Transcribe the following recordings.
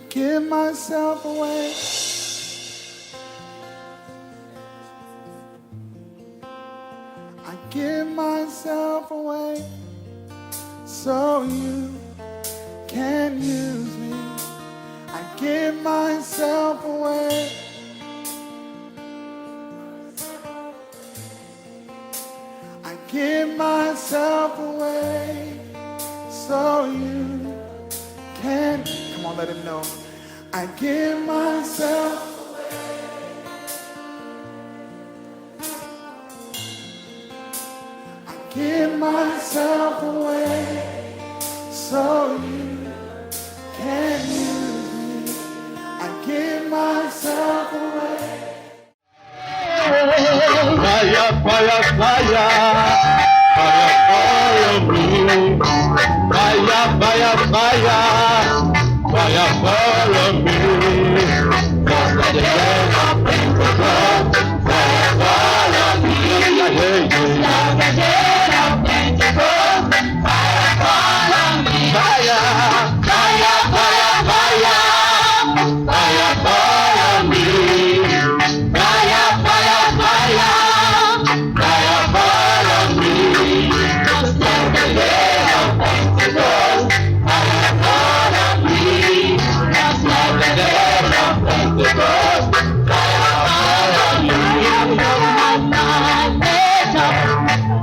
give myself away. I give myself away so you can use me. I give myself away. I give myself away so you can. Come on, let him know. I give myself. I give myself away so you can use me. I give myself away. Fire, fire, fire, fire, follow me. Fire, fire, fire, fire, follow me. Just like the day of Pentecost, fire, follow me. Just like the day of Pentecost, fire, follow me. Fire, fire, fire, fire, fire, follow me. Fire, fire, fire, fire, follow me. Just like the day of Pentecost, fire, follow me. Just like the day of Pentecost, fire, follow me. My mind made up,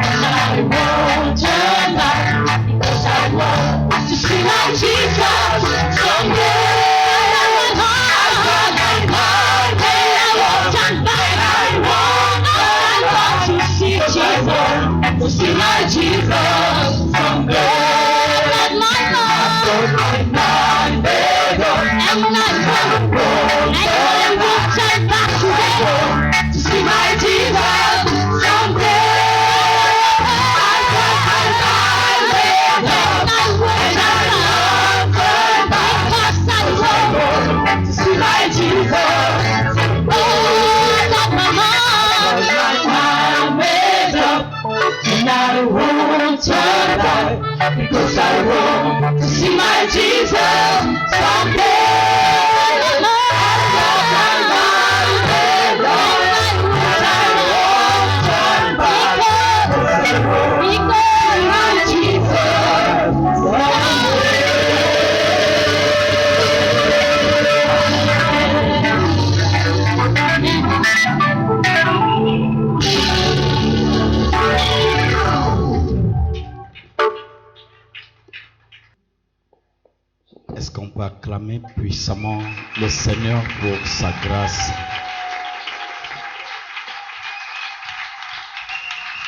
and I won't turn back, because I want to see my Jesus someday. To see my Jesus someday. Let my mind made up, and I won't turn back today. To see my Jesus someday. I got my mind made up, and I won't turn back, because I want to see my Jesus. Oh, let my mind made up, and I won't turn back, because I want to see my Jesus someday. I got my mind made up, and I won't turn back, because I want to see my Jesus someday. Est-ce qu'on peut acclamer puissamment le Seigneur pour sa grâce?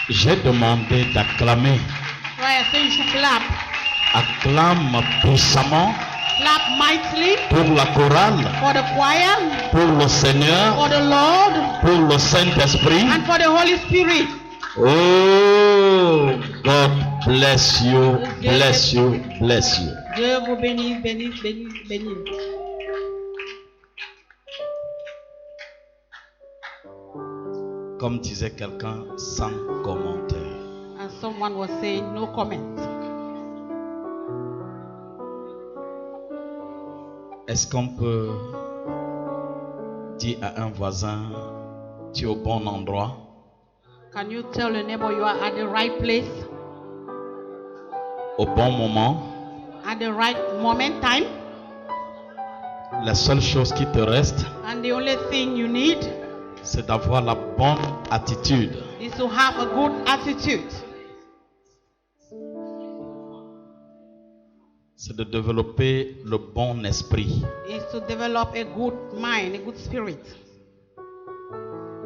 J'ai demandé d'acclamer. Right, I say you should clap. Acclame puissamment Clap mightily pour la chorale, for the choir, pour le Seigneur, for the Lord, pour le Saint-Esprit. and for the Holy Spirit. Oh, God bless you, bless you, bless you. Dieu vous bénisse, bénisse, bénisse, bénisse. Comme disait quelqu'un, sans commentaire. And someone was saying, no comment. Est-ce qu'on peut dire à un voisin, tu es au bon endroit? Can you tell your neighbor you are at the right place, Au bon moment? at the right moment, time? La seule chose qui te reste, And the only thing you need c'est d'avoir la bonne attitude. is to have a good attitude. C'est de développer le bon esprit. Is to develop a good mind, a good spirit.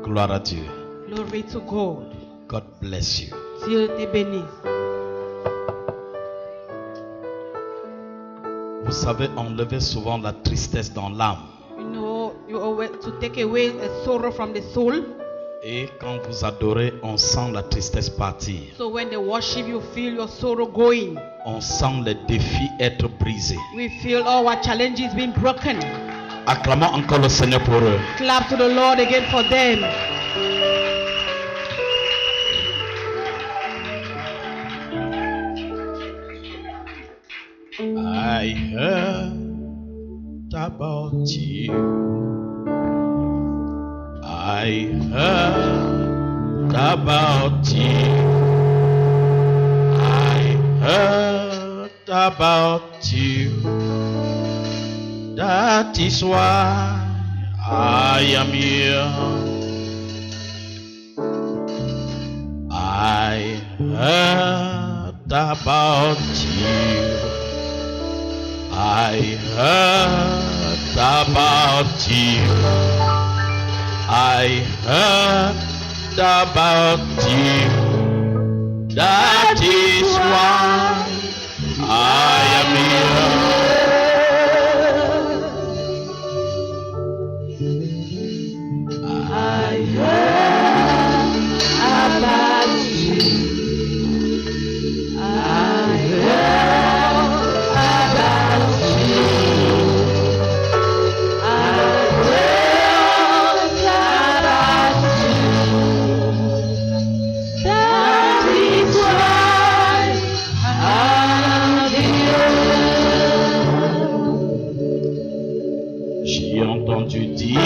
Gloire à Dieu. Glory to God. God bless you. Dieu te bénisse. Vous savez, enlever souvent la tristesse dans l'âme. You know, you always to take away a sorrow from the soul. Et quand vous adorez, on sent la tristesse partir. So when they worship, you feel your sorrow going. On sent les défis être brisés. We feel our challenges being broken. Acclamons encore le Seigneur pour eux. Clap to the Lord again for them. I heard about you. I heard about you. I heard about you. That is why I am here. I heard about you. I heard about you. I heard about you. That is why I am here. I heard about you. I heard about you. I heard about you. That is why I'm here. J'ai entendu dire,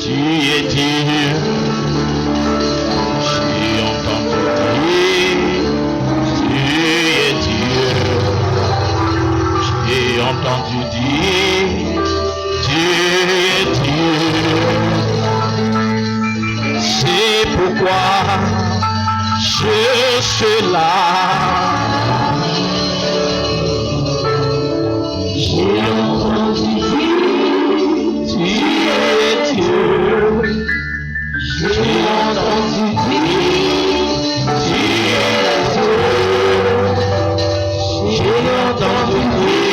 tu es Dieu. J'ai entendu dire, tu es Dieu. J'ai entendu dire, tu es Dieu. C'est pourquoi je suis là. J'ai entendu dire, tu es Dieu. J'ai entendu dire, tu es Dieu. J'ai entendu dire,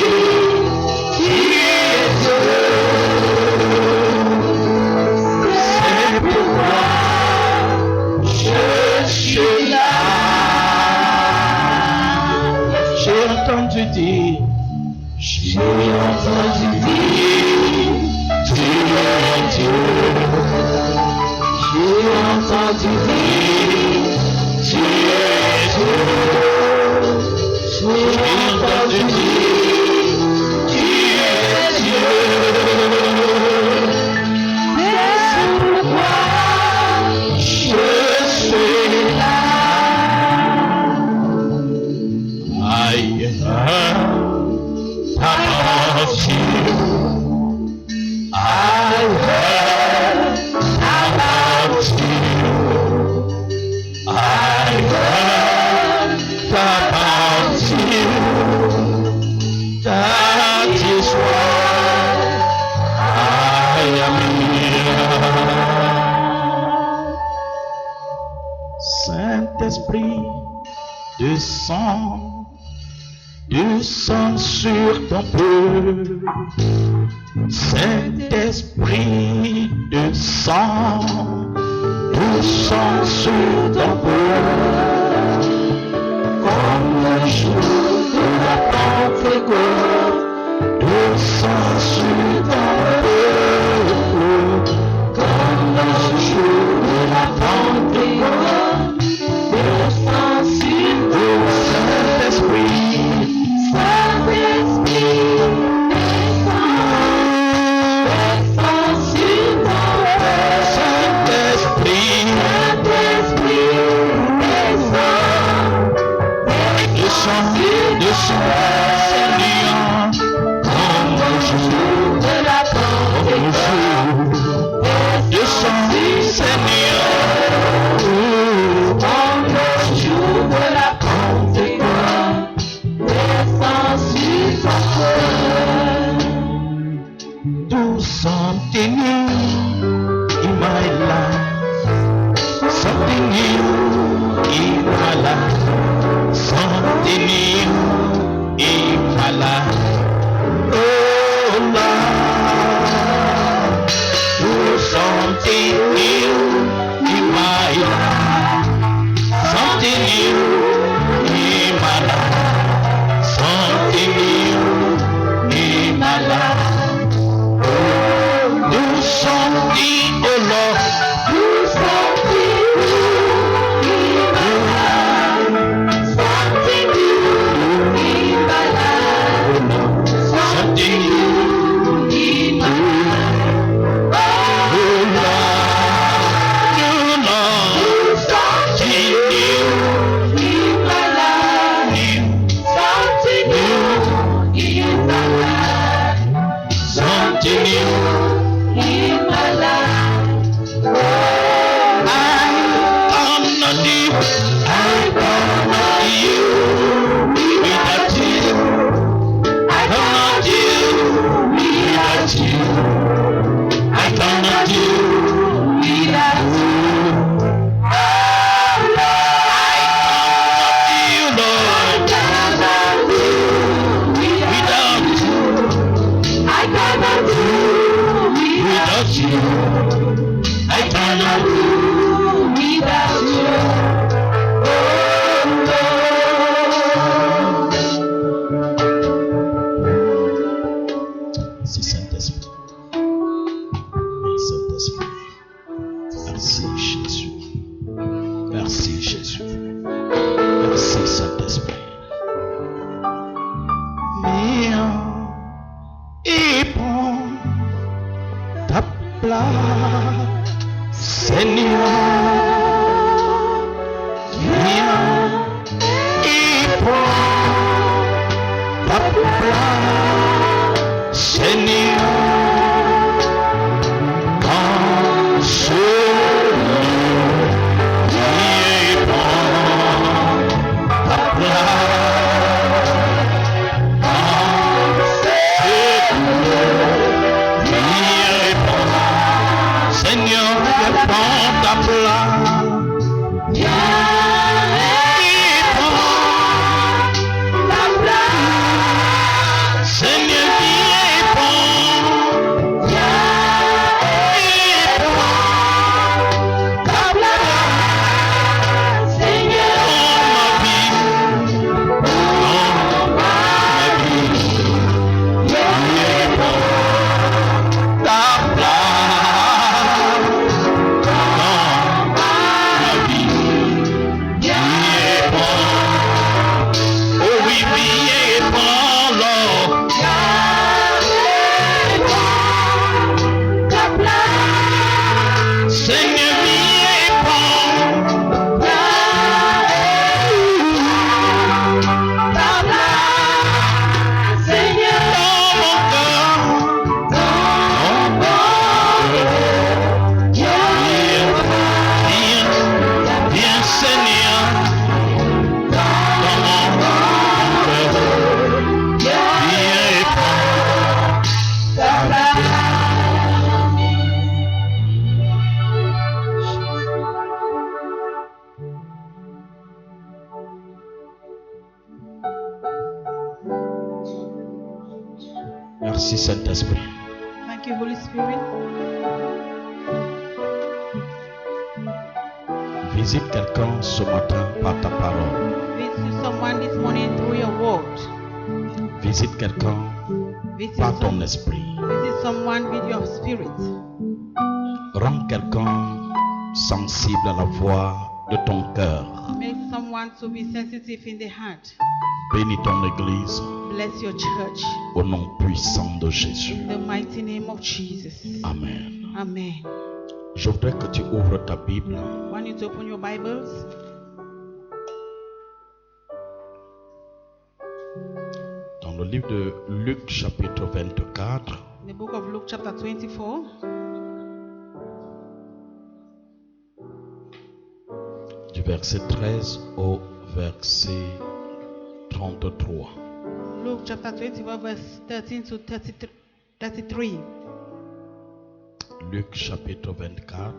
tu es Dieu. C'est pourquoi je suis là. J'ai entendu dire, tu es Dieu. J'ai entendu dire, tu es Dieu. J'ai entendu dire, tu es Dieu. C'est pourquoi je suis là. I heard about you. I heard about you. I heard about you. That is why I am here. Saint-Esprit, descends sur ton peuple. Saint-Esprit, descends sur ton peuple. Comme le jour de la Pentecôte, descends sur ton peuple. Comme le jour de la Pentecôte, descends sur ton Saint-Esprit. Saint-Esprit, descends sur ton peuple. Saint-Esprit, descends, Seigneur, comme le jour de la Pentecôte. Descends, Seigneur, comme le jour de la Pentecôte. Descends sur ton peuple. Do something new in my life. Something new in my life. Something new in my life. Oh Lord, do something new in my life. Something new in my life. Something new in my life. Oh, do something, oh Lord. Do something new in my life. Something new in my life. Something new Merci Saint-Esprit. Oui, Saint-Esprit. Merci Jésus. Merci Jésus. Merci Saint-Esprit. Viens et prends ta place, Seigneur. Viens et prends ta place, Seigneur. Dans ce lieu, viens et prends ta place. Seigneur, prends ta place. Viens et prends ta place. Seigneur, viens et prends. Viens et prends ta place. Seigneur, dans ma vie, viens et prends ta place. Merci Saint-Esprit. Thank you, Holy Spirit. Visite quelqu'un ce matin par ta parole. Visit someone this morning through your word. Visite quelqu'un Visit, par ton esprit. visit someone with your spirit. Rends quelqu'un sensible à la voix de ton cœur. Make someone to be sensitive in the heart. Bénis ton église Bless your church au nom puissant de Jésus. in the mighty name of Jesus. Amen. Amen. Je voudrais que tu ouvres ta Bible I want you to open your Bibles dans le livre de Luc chapitre 24 in the book of Luke chapter 24. du verset 13 au verset 33. Luke chapter 24 verse 13 to 33. Luc chapitre 24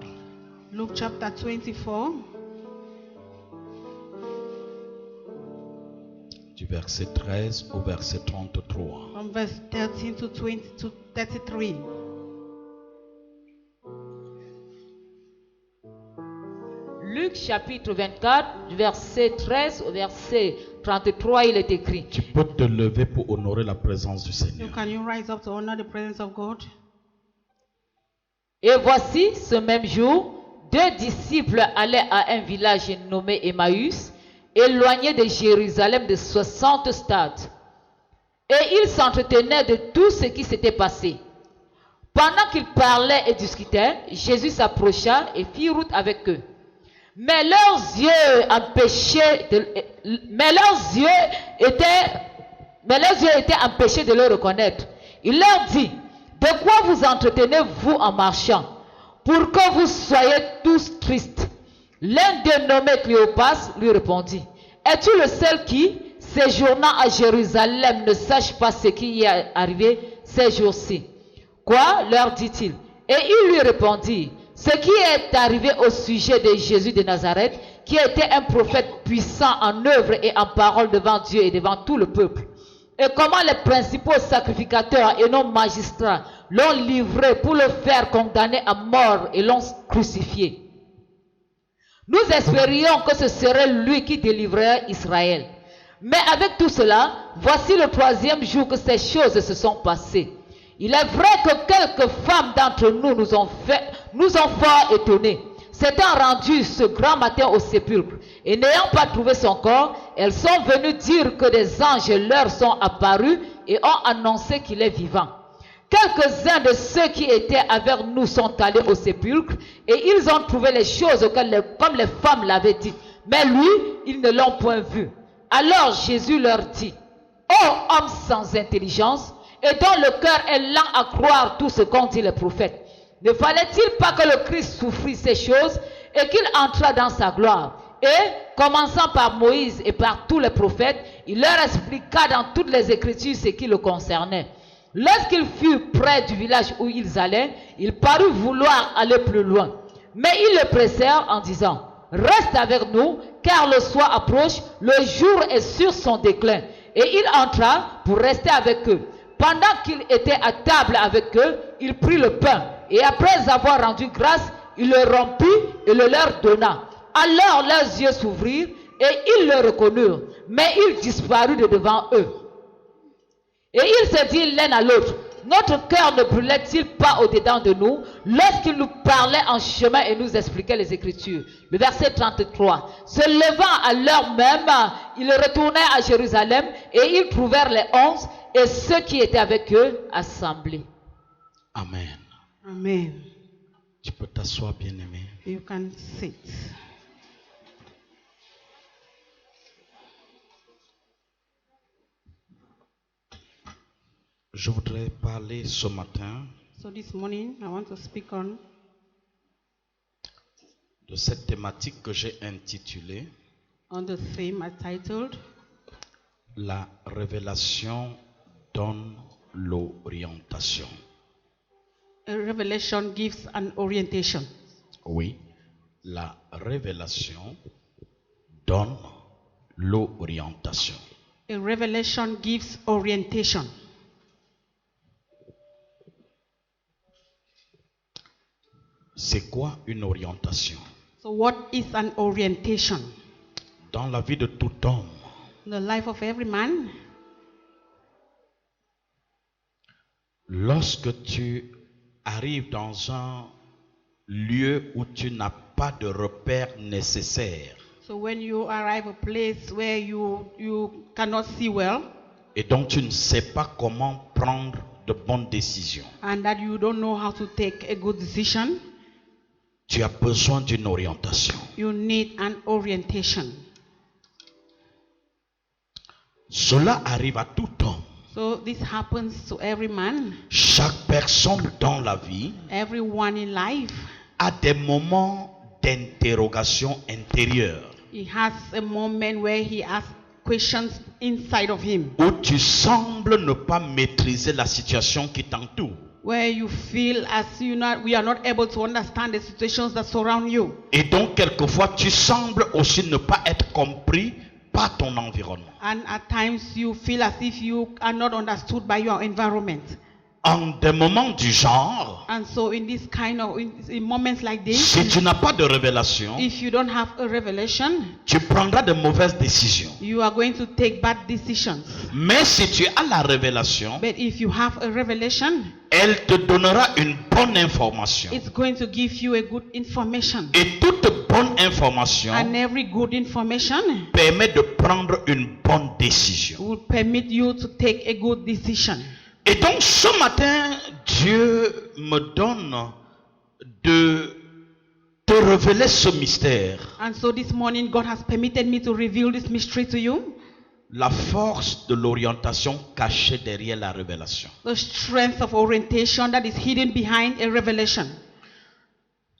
Luke chapter 24 du verset 13 au verset 33. from verse 13 to 20 to 33. Luc chapitre 24, du verset 13 au verset 33, il est écrit. Tu peux te lever pour honorer la présence du So Seigneur. can you rise up to honor the presence of God? Et voici, ce même jour, deux disciples allaient à un village nommé Emmaüs, éloigné de Jérusalem de 60 stades. Et ils s'entretenaient de tout ce qui s'était passé. Pendant qu'ils parlaient et discutaient, Jésus s'approcha et fit route avec eux. Mais leurs yeux étaient empêchés de le reconnaître. Il leur dit: de quoi vous entretenez-vous en marchant, pour que vous soyez tous tristes? L'un d'eux, nommé Cléopas, lui répondit: es-tu le seul qui, séjournant à Jérusalem, ne sache pas ce qui y est arrivé ces jours-ci? Quoi? Leur dit-il. Et il lui répondit: ce qui est arrivé au sujet de Jésus de Nazareth, qui était un prophète puissant en œuvre et en parole devant Dieu et devant tout le peuple. Et comment les principaux sacrificateurs et nos magistrats l'ont livré pour le faire condamner à mort et l'ont crucifié. Nous espérions que ce serait lui qui délivrerait Israël. Mais avec tout cela, voici le troisième jour que ces choses se sont passées. Il est vrai que quelques femmes d'entre nous nous ont fort étonnés. S'étant rendues ce grand matin au sépulcre et n'ayant pas trouvé son corps, elles sont venues dire que des anges leur sont apparus et ont annoncé qu'il est vivant. Quelques-uns de ceux qui étaient avec nous sont allés au sépulcre et ils ont trouvé les choses comme les femmes l'avaient dit. Mais lui, ils ne l'ont point vu. Alors Jésus leur dit, « Ô hommes sans intelligence, et dont le cœur est lent à croire tout ce qu'ont dit les prophètes, ne fallait-il pas que le Christ souffrit ces choses et qu'il entrât dans sa gloire? Et, commençant par Moïse et par tous les prophètes, il leur expliqua dans toutes les Écritures ce qui le concernait. Lorsqu'ils furent près du village où ils allaient, il parut vouloir aller plus loin. Mais ils le pressèrent en disant, « Reste avec nous, car le soir approche, le jour est sur son déclin. » Et il entra pour rester avec eux. Pendant qu'il était à table avec eux, il prit le pain. Et après avoir rendu grâce, il le rompit et le leur donna. Alors leurs yeux s'ouvrirent et ils le reconnurent. Mais il disparut de devant eux. Et ils se dirent l'un à l'autre, notre cœur ne brûlait-il pas au-dedans de nous lorsqu'il nous parlait en chemin et nous expliquait les Écritures? Le verset 33. Se levant à l'heure même, ils retournèrent à Jérusalem et ils trouvèrent les 11 et ceux qui étaient avec eux assemblés. Amen. Amen. Tu peux t'asseoir, bien-aimé. You can sit. Je voudrais parler ce matin So this morning, I want to speak on de cette thématique que j'ai intitulée the theme I titled, La révélation donne l'orientation. A Revelation Gives an Orientation. Oui, la révélation donne l'orientation. A revelation gives orientation. C'est quoi une orientation? So what is an orientation? Dans la vie de tout homme, In the life of every man, lorsque tu arrives dans un lieu où tu n'as pas de repères nécessaires so when you arrive a place where you cannot see well et donc tu ne sais pas comment prendre de bonnes décisions, and that you don't know how to take a good decision, tu as besoin d'une orientation. you need an orientation. Cela arrive à tout homme. So this happens to every man, Chaque personne dans la vie everyone in life. a des moments d'interrogation intérieure He has a moment where he asks questions inside of him, où tu sembles ne pas maîtriser la situation qui t'entoure. where you feel as we are not able to understand the situations that surround you. Et donc quelquefois tu sembles aussi ne pas être compris par ton environnement. And at times you feel as if you are not understood by your environment. En des moments du genre, And so in this kind of in moments like this, si tu n'as pas de révélation, if you don't have a revelation, tu prendras de mauvaises décisions. you are going to take bad decisions. Mais si tu as la révélation, But if you have a revelation, elle te donnera une bonne information. it's going to give you a good information. Et toute bonne information And every good information permet de prendre une bonne décision. will permit you to take a good decision. Et donc ce matin, Dieu me donne de te révéler ce mystère. And so this morning, God has permitted me to reveal this mystery to you. La force de l'orientation cachée derrière la révélation. The strength of orientation that is hidden behind a revelation.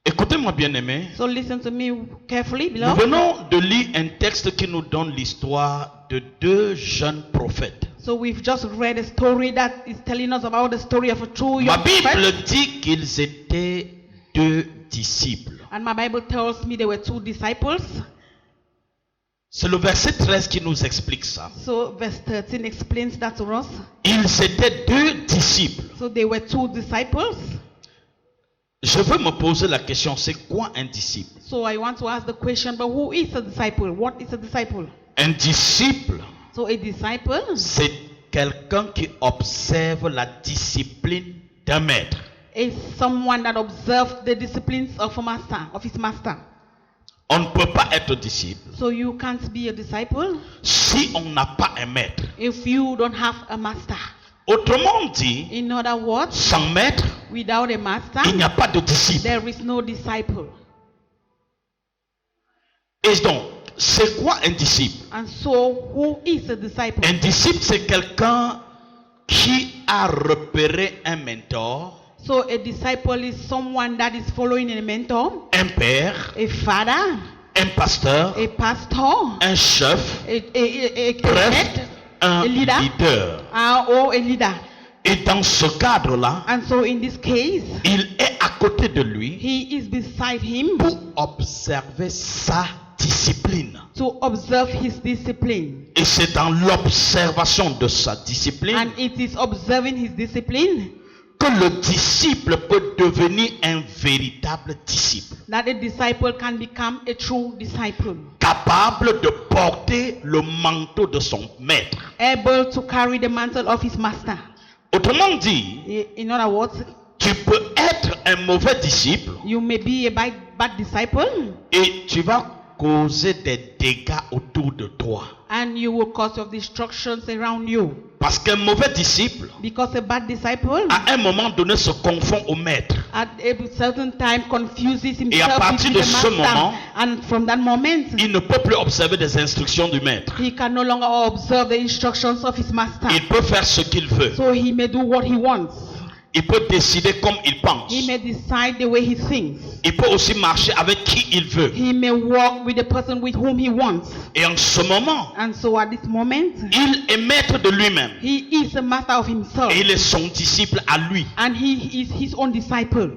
Écoutez-moi bien aimé. So listen to me carefully, Nous beloved. venons de lire un texte qui nous donne l'histoire de deux jeunes prophètes. So we've just read a story that is telling us about the story of a true Ma young Bible prophet. dit qu'ils étaient deux disciples. And my Bible tells me there were two disciples. C'est le verset 13 qui nous explique ça. So verse 13 explains that to us. Ils étaient deux disciples. So they were two disciples. Je veux me poser la question, c'est quoi un disciple? So I want to ask the question, but who is a disciple? What is a disciple? Un disciple, So a disciple c'est quelqu'un qui observe la discipline d'un maître. is someone that observes the disciplines of a master, of his master. On ne peut pas être disciple So you can't be a disciple si on n'a pas un maître. if you don't have a master. Autrement dit, In other words, sans maître, without a master, il n'y a pas de disciple. there is no disciple. Et donc, c'est quoi un disciple? And so, who is a disciple? Un disciple, c'est quelqu'un qui a repéré un mentor, So a disciple is someone that is following a mentor, un père, a father, un pasteur, a pastor, un chef, a bref, head, un a leader, leader. or a leader. Et dans ce cadre-là, And so in this case, il est à côté de lui he is beside him pour observer sa discipline. to observe his discipline. Et c'est dans l'observation de sa discipline And it is observing his discipline que le disciple peut devenir un véritable disciple, that a disciple can become a true disciple, capable de porter le manteau de son maître. able to carry the mantle of his master. Autrement dit, In other words, tu peux être un mauvais disciple you may be a bad disciple et tu vas causer des dégâts autour de toi. and you will cause your destructions around you. Parce qu'un mauvais disciple, Because a bad disciple à un moment donné, se confond au maître. at a certain time confuses Et à himself partir with de the ce master. moment, And from that moment, Il ne peut plus observer des instructions du maître. he can no longer observe the instructions of his master. Il peut faire ce qu'il veut. So he may do what he wants. Il peut décider comme il pense. He may decide the way he thinks. Il peut aussi marcher avec qui il veut. He may walk with the person with whom he wants. Et en ce moment, And so at this moment, il est maître de lui-même. he is a master of himself. Et il est son disciple à lui. And he is his own disciple.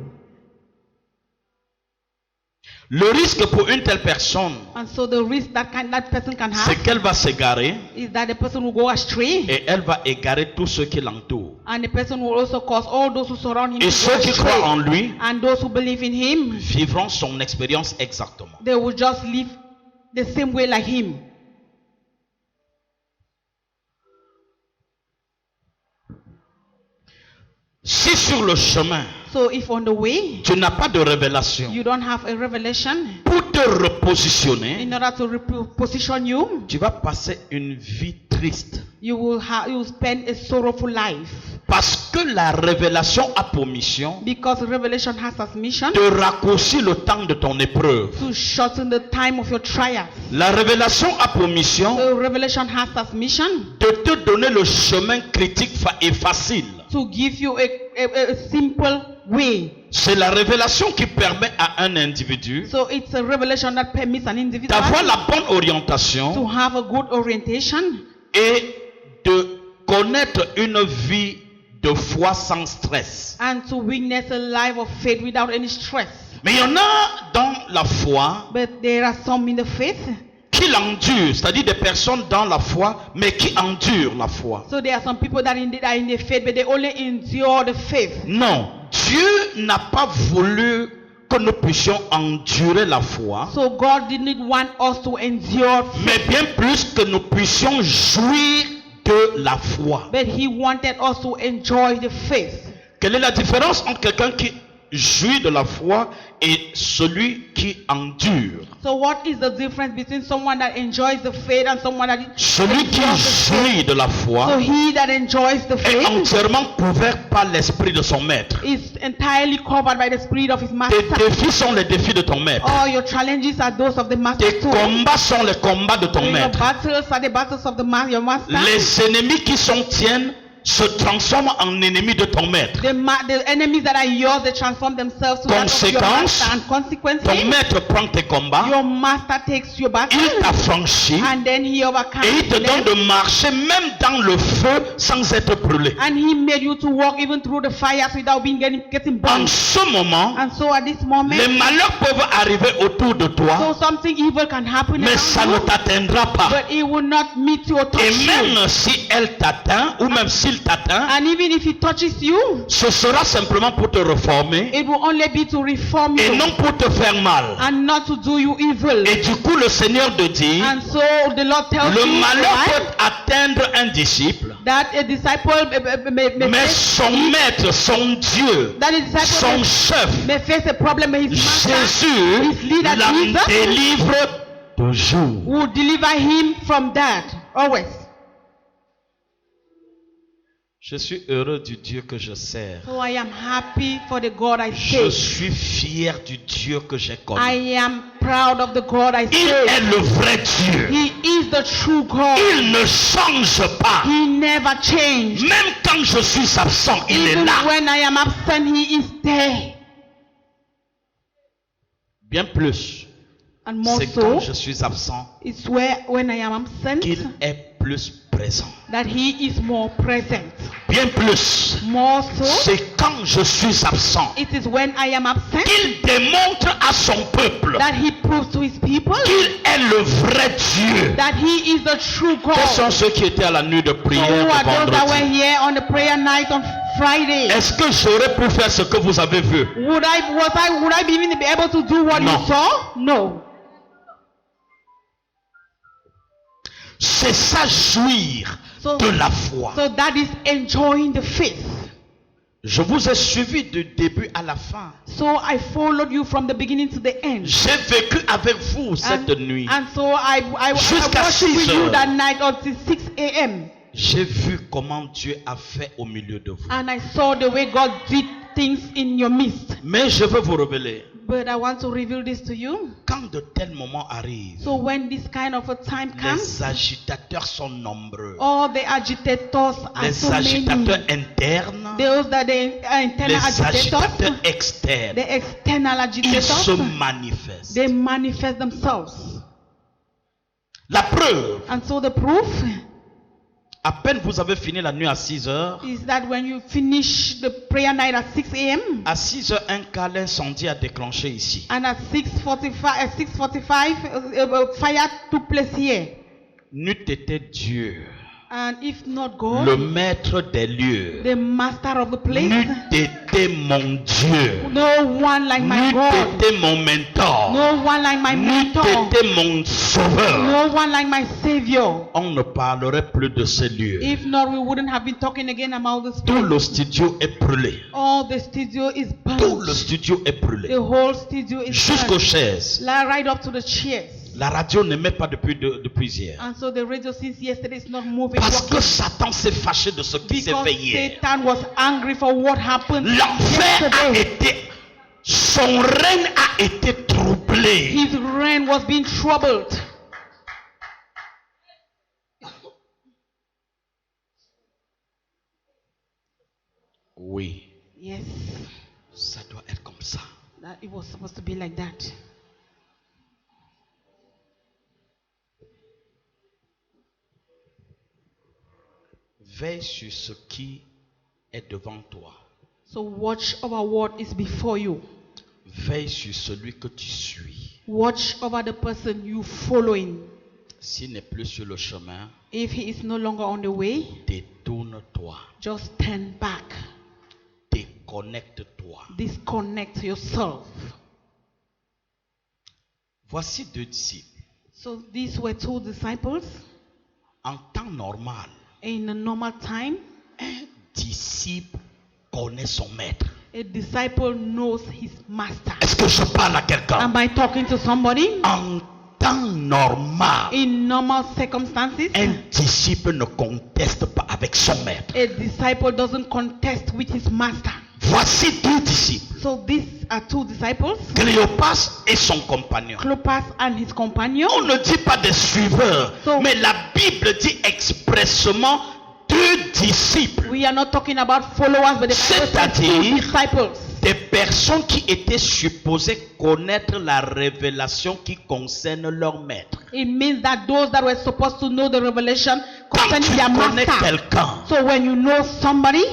Le risque pour une telle personne, And so the risk that person can c'est have qu'elle va s'égarer is that the person will go astray. et elle va égarer tous ceux qui l'entourent. And the person will also cause all those who surround him Et to ceux go qui croient en astray. lui And those who believe in him, vivront son expérience exactement. they will just live the same way like him. Si sur le chemin, So if on the way tu n'as pas de révélation you don't have a revelation pour te repositionner, in order to reposition you, tu vas passer une vie triste. you will spend a sorrowful life. Parce que la révélation a pour mission Because revelation has as mission de raccourcir le temps de ton épreuve. to shorten the time of your trials. La révélation a pour mission So revelation has as mission de te donner le chemin critique et facile. to give you a simple way. C'est la révélation qui permet à un individu So it's a revelation that permits an individual d'avoir la bonne to orientation have a good orientation et de connaître une vie de foi sans stress. and to witness a life of faith without any stress. Mais il y en a dans la foi But there are some in the faith. qui l'endurent, c'est-à-dire des personnes dans la foi, mais qui endurent la foi. So there are some people that are in the faith, but they only endure the faith. Non, Dieu n'a pas voulu que nous puissions endurer la foi, So God didn't want us to endure mais faith, bien plus que nous puissions jouir de la foi. but He wanted us to enjoy the faith. Quelle est la différence entre quelqu'un qui jouit de la foi et celui qui endure? So what is the difference between someone that enjoys the faith and someone that Celui qui endures the faith? jouit de la So foi he that enjoys the est faith entièrement couvert par l'esprit de son maître. is entirely covered by the spirit of his Tes master. défis sont les défis de ton maître. All your challenges are those of the master Tes too. combats sont les combats de ton Your maître. battles are the battles of your master. Les ennemis qui sont tiens se transforment en ennemis de ton maître. The enemies that are yours, they transform themselves to that of your Conséquence, master. And ton consequently, maître prend tes combats, your master takes your battle il t'affranchit and then he overcomes et il te donne them. de marcher même dans le feu sans être brûlé. And he made you to walk even through the fires without getting En burned. ce moment, And so at this moment, les malheurs peuvent arriver autour de so toi, something evil can happen mais ça ne around you, t'atteindra pas. but it will not meet you or touch Et you. même si elle t'atteint, ou même s'il t'atteint, And even if it touches you, ce sera simplement pour te reformer it will only be to reform et you non pour te faire mal. and not to do you evil. Et du coup, le Seigneur te dit, And so the Lord tells le you, malheur right? peut atteindre un disciple, That a disciple may Mais face, son maître, son Dieu, that a disciple son chef, may face a problem with his master, Jésus, his leader la Jesus, délivre toujours. will deliver him from that always. Je suis heureux du Dieu que je sers. So I am happy for the God I Je serve. suis fier du Dieu que j'ai connu. I am proud of the God I Il serve. est le vrai Dieu. He is the true God. Il ne change pas. He never changed. Même quand je suis absent, il est Even là. when I am absent, he is there. Bien plus, And more c'est quand so, je suis absent it's when I am absent qu'il est plus présent. that he is more present. Bien plus, More so, c'est quand je suis absent it is when I am absent qu'il démontre à son peuple that he proves to his people qu'il est le vrai Dieu. that he is the true Quels sont God. ceux qui étaient à la nuit de So prière who de are those that were vendredi? here on the prayer night on Friday? Est-ce que j'aurais pu faire ce que vous avez vu? Would I be even be able to do what No. you saw? No. C'est ça jouir So- de la foi. So that is enjoying the faith. Je vous ai suivi du début à la fin. So I followed you from the beginning to the end. J'ai vécu avec vous cette nuit. And so I Jusqu'à worshiped 6 with you heures. that night until 6 a.m. J'ai vu comment Dieu a fait au milieu de vous. And I saw the way God did things in your midst. Mais je veux vous révéler, But I want to reveal this to you. quand de tels moments arrivent, So when this kind of a time comes, les agitateurs sont nombreux. all the agitators are Les so agitateurs many. internes, Those that are internal les agitateurs agitators, externes, the external ils se agitators, manifestent. they manifest themselves. La preuve, And so the proof à peine vous avez fini la nuit à 6 heures, is that when you finish the prayer night at 6 a.m. à 6 heures, un cas l'incendie a déclenché ici. and at 6:45, fire took place here. N'eût été Dieu, And if not le God, maître des lieux, the master of the place, n'eût été mon Dieu, no one like my n'eût God, été mon mentor, no one like my n'eût mentor, été mon sauveur, no one like my savior. on ne parlerait plus de ces lieux. If not, we wouldn't have been talking again about this Tout place. le studio est brûlé. All the studio is Tout le burnt. studio est brûlé. The whole studio is Jusqu'aux burnt. chaises. Right up to the chairs. La radio n'aimait pas depuis hier. And so the radio since yesterday is not moving. Parce que working. Satan s'est fâché de ce qui s'est Because fait hier. Satan was angry for what happened L'enfer a yesterday. été, son règne a été troublé. His reign was being troubled. Oui, Yes, ça doit être comme ça. that it was supposed to be like that. Veille sur ce qui est devant toi. So watch over what is before you. Veille sur celui que tu suis. Watch over the person you following. S'il n'est plus sur le chemin, If he is no longer on the way, détourne-toi. just turn back. Déconnecte-toi. Disconnect yourself. Voici deux disciples. So these were two disciples. En temps normal, In a normal time, un disciple connaît son maître. a disciple knows his master. Est-ce que je parle à quelqu'un? Am I talking to somebody? En temps normal, In normal circumstances, un disciple ne conteste pas avec son maître. a disciple doesn't contest with his master. Voici deux disciples. So these are two disciples, Cléopas et son compagnon. Cleopas and his companion. On ne dit pas des suiveurs, So- mais la Bible dit expressement deux disciples. We are not talking about followers, but the Bible says two C'est-à-dire disciples. des personnes qui étaient supposées connaître la révélation qui concerne leur maître. It means that those that were supposed to know the revelation Quand concerning tu their connais master. quelqu'un, So when you know somebody,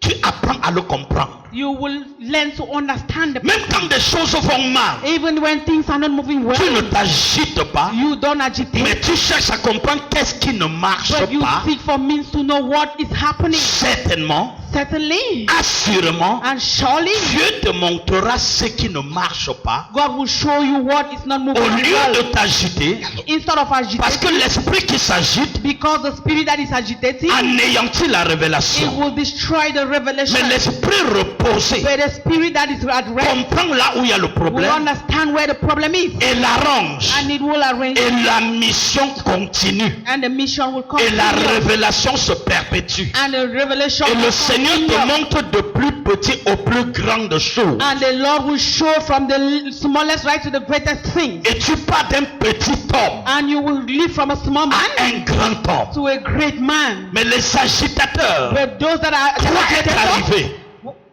tu apprends à le comprendre. You will learn to understand the Même quand des choses vont mal, even when things are not moving well. tu ne t'agites pas, You don't agitate, mais tu cherches à comprendre qu'est-ce qui ne marche but you pas. seek for means to know what is happening. Certainement, Certainly assurément, and surely, Dieu te montrera ce qui ne marche pas. God will show you what is not moving Au lieu well. de t'agiter, Instead of parce agitating, que l'esprit qui s'agite because the spirit that is agitating, anéantit la it révélation. will destroy the revelation. Mais l'esprit reposé But the spirit that is at rest comprend là où il y a le will problème understand where the problem is, et l'arrange. and it will arrange, Et la mission continue. and the mission will Et la continue, révélation se perpétue. and the revelation Et will le Seigneur te continue. montre de plus petit aux plus grandes choses. And the Lord will show from the smallest right to the greatest thing. Et tu pars d'un petit homme And you will live from a small à man un grand homme. to a great man. Mais les agitateurs But those that are doivent être arrivés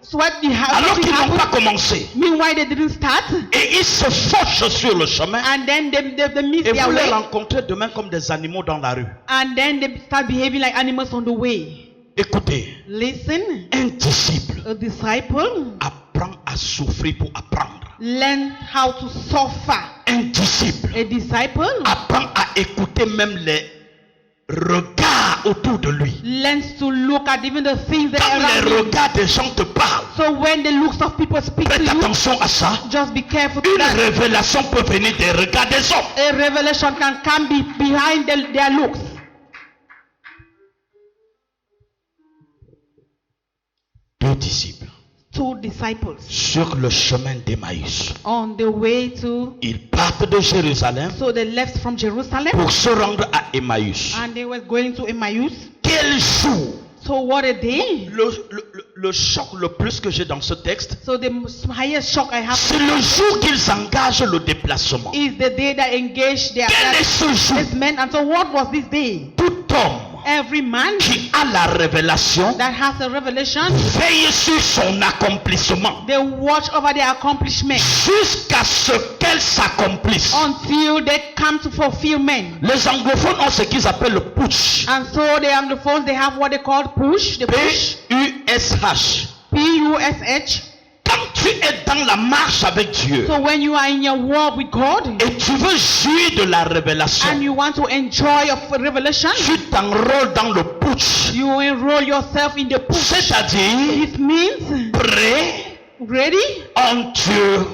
so what you have, alors what qu'ils n'ont pas happened, commencé. meanwhile they didn't start, Et ils se fauchent sur le chemin. and then they miss Et their vous les way, rencontrez demain comme des animaux dans la rue. and then they start behaving like animals on the way. Écoutez, Listen, un disciple a disciple apprend à souffrir pour apprendre. learn how to suffer. Un disciple A disciple apprend à écouter même les regards autour de lui. learns to look at even the things that Quand are les around him. regards des gens te parlent, So when the looks of people speak to prête you, attention à ça. just be careful to Une that. révélation peut venir des regards des hommes. A revelation can come behind their looks. Deux disciples Two disciples sur le chemin d'Emmaüs. on the way to, Ils partent de Jérusalem so they left from Jerusalem pour se rendre à Emmaüs. and they were going to Emmaus. Quel jour! So what a day. Le choc le plus que j'ai dans ce texte, So the highest shock I have c'est le jour qu'ils engagent le déplacement. is the day that engaged their Quel est ce jour? this men. And so what was this day? Tout homme Every man qui a la révélation that has a revelation, veille sur son accomplissement they watch over their accomplishment jusqu'à ce qu'elle s'accomplisse. until they come to fulfillment. Les anglophones ont ce qu'ils appellent le push. And so they have what they call push, the push, P-U-S-H. P-U-S-H. Quand tu es dans la marche avec Dieu So when you are in your walk with God et tu veux jouir de la révélation, and you want to enjoy of revelation, tu t'enrôles dans le push. you enroll yourself in the push. C'est-à-dire It means prêt ready. until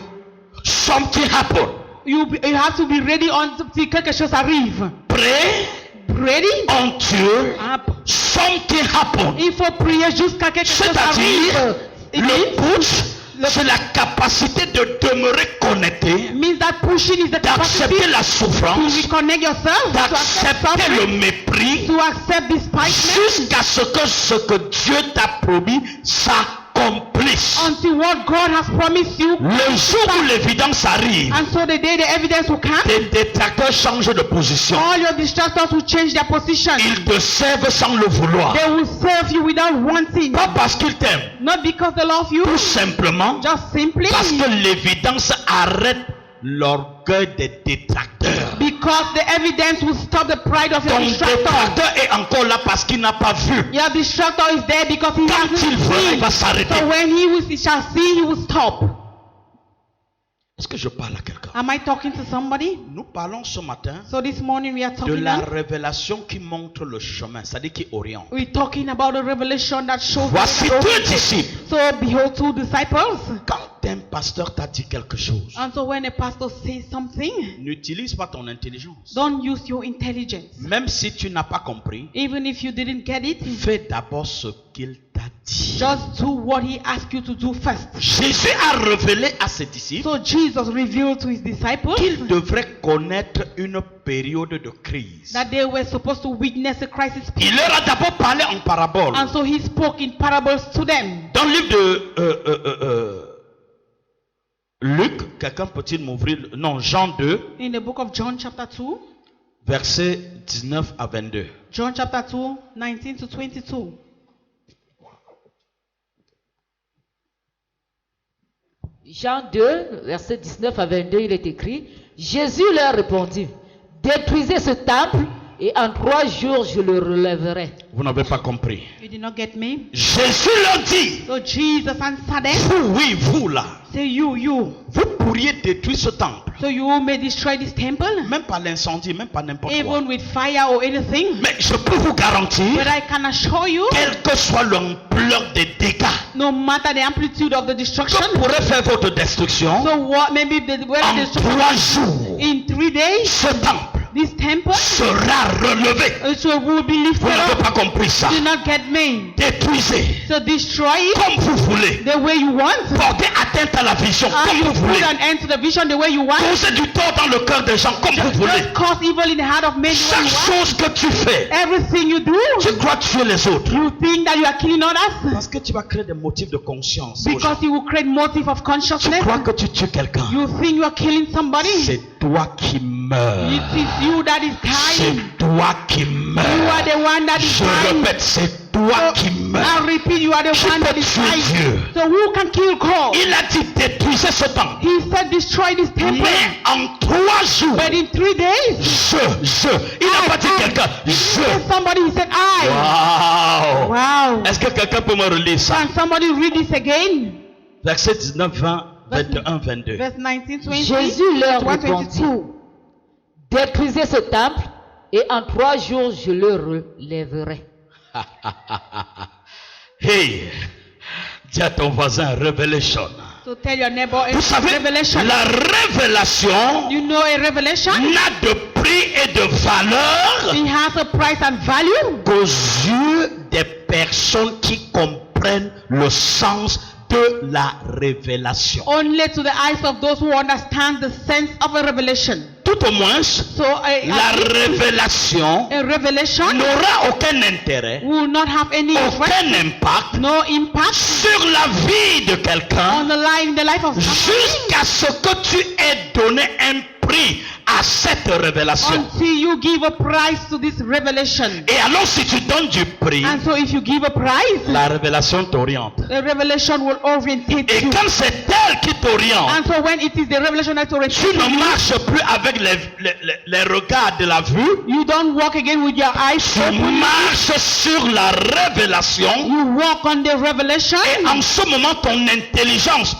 something happen. You have to be ready until quelque chose arrive. Prêt Ready. until Up. something happen. Il faut prier jusqu'à quelque chose C'est-à-dire arrive. It le means, push, c'est la capacité de demeurer connecté, means that pushing is the capacity d'accepter la to souffrance, reconnect yourself, to accept d'accepter le suffering, mépris, to accept disappointment, jusqu'à ce que Dieu t'a promis s'accomplisse. until what God has promised you. Le jour où l'évidence arrive, And so the day the evidence will come, tes détracteurs changent de position. all your distractors will change their position. Ils te servent sans le vouloir. They will serve you without wanting. Pas parce qu'ils t'aiment, Not because they love you, tout simplement just simply parce que l'évidence arrête l'orgueil des détracteurs. because the evidence will stop the pride of your Ton distractor. détracteur est encore là parce qu'il n'a pas vu. Your distractor is there because he Quand hasn't il verra, il seen. va s'arrêter. So when he shall see, he will stop. Est-ce que je parle à quelqu'un? Am I talking to somebody? Nous parlons ce matin So this morning we are de talking la about, révélation qui montre le chemin, c'est-à-dire qui oriente. we're talking about a revelation that shows Voici us the deux road. disciples. So behold two disciples. Quand un pasteur t'a dit quelque chose, And so when a pastor says something, n'utilise pas ton intelligence. don't use your intelligence. Même si tu n'as pas compris, Even if you didn't get it, fais d'abord ce qu'il t'a dit. just do what he asked you to do first. Jésus a révélé à ses disciples So Jesus revealed to his disciples qu'ils devraient connaître une période de crise. that they were supposed to witness a crisis. Il leur a d'abord parlé en parabole. And so he spoke in parables to them. Dans le livre de Luc, quelqu'un peut-il m'ouvrir? Non, Jean 2, In the book of John chapter 2, versets 19 à 22. John chapter 2, 19 to 22. Jean 2, verset 19 à 22, il est écrit, Jésus leur répondit, détruisez ce temple et en 3 jours je le relèverai. Vous n'avez pas compris. You did not get me? Jésus leur dit, So Jesus answered them, vous, oui, vous là, say you. vous pourriez détruire ce temple. So you may destroy this temple, Même pas l'incendie, même pas n'importe quoi. even with fire or anything. Mais je peux vous garantir, But I can assure you, quelle que soit l'ampleur des dégâts no matter the amplitude of the destruction, que pourrait faire votre destruction, so what maybe the en destruction 3 jours, in 3 days, ce temple this temple sera relevé. will be lifted Vous n'avez up. pas compris ça. Do not get me. Détruisez So destroy it comme vous voulez. the way you want. Portez atteinte à la vision And comme you vous put voulez. an end to the vision the way you want. Causez du tort dans le cœur des gens comme vous voulez. Just cause evil in the heart of men the way Chaque you want. chose que tu fais, Everything you do, tu crois tuer les autres. you think that you are killing others Parce que tu vas créer des motifs de conscience. aux gens. because you will create motive of Tu consciousness. crois que tu tues quelqu'un. You think you are killing somebody. C'est toi qui meurs. It is you that is C'est dying. toi qui You are meurs. the one that is Je dying. répète, c'est toi qui I meurs. repeat, you are the Qui one peut that is tuer dying. Dieu? So who can kill God? Il a dit détruisez ce temple. He said destroy this temple. Mais en 3 jours, But in 3 days, il n'a pas dit quelqu'un, he said somebody, he said I. Wow. Wow. Est-ce que quelqu'un peut me relire ça? Can somebody read this again? Verset 19, 20, 21, 22. Verse 19, 20. Jésus leur 21, répondit, 22. détruisez ce temple et en 3 jours je le relèverai. Hey, dis à ton voisin, révélation. So tell your neighbor Vous a savez, revelation. la révélation You know a revelation? n'a de prix et de valeur It has a price and value qu'aux yeux des personnes qui comprennent le sens de la révélation. only to the eyes of those who understand the sense of a revelation. Tout au moins, So la révélation a revelation n'aura aucun intérêt, will not have any effect, aucun impact no impact sur la vie de quelqu'un on the life of somebody jusqu'à ce que tu aies donné un prix à cette révélation. until you give a price to this revelation. Et alors si tu donnes du prix, And so if you give a price, la révélation t'oriente. the revelation will orientate Et you. quand c'est elle qui t'oriente, And so when it is the revelation that orientates tu ne you, marches plus avec les regards de la vue, you don't walk again with your eyes tu open. marches sur la révélation. You walk on the revelation. Et en ce moment, ton intelligence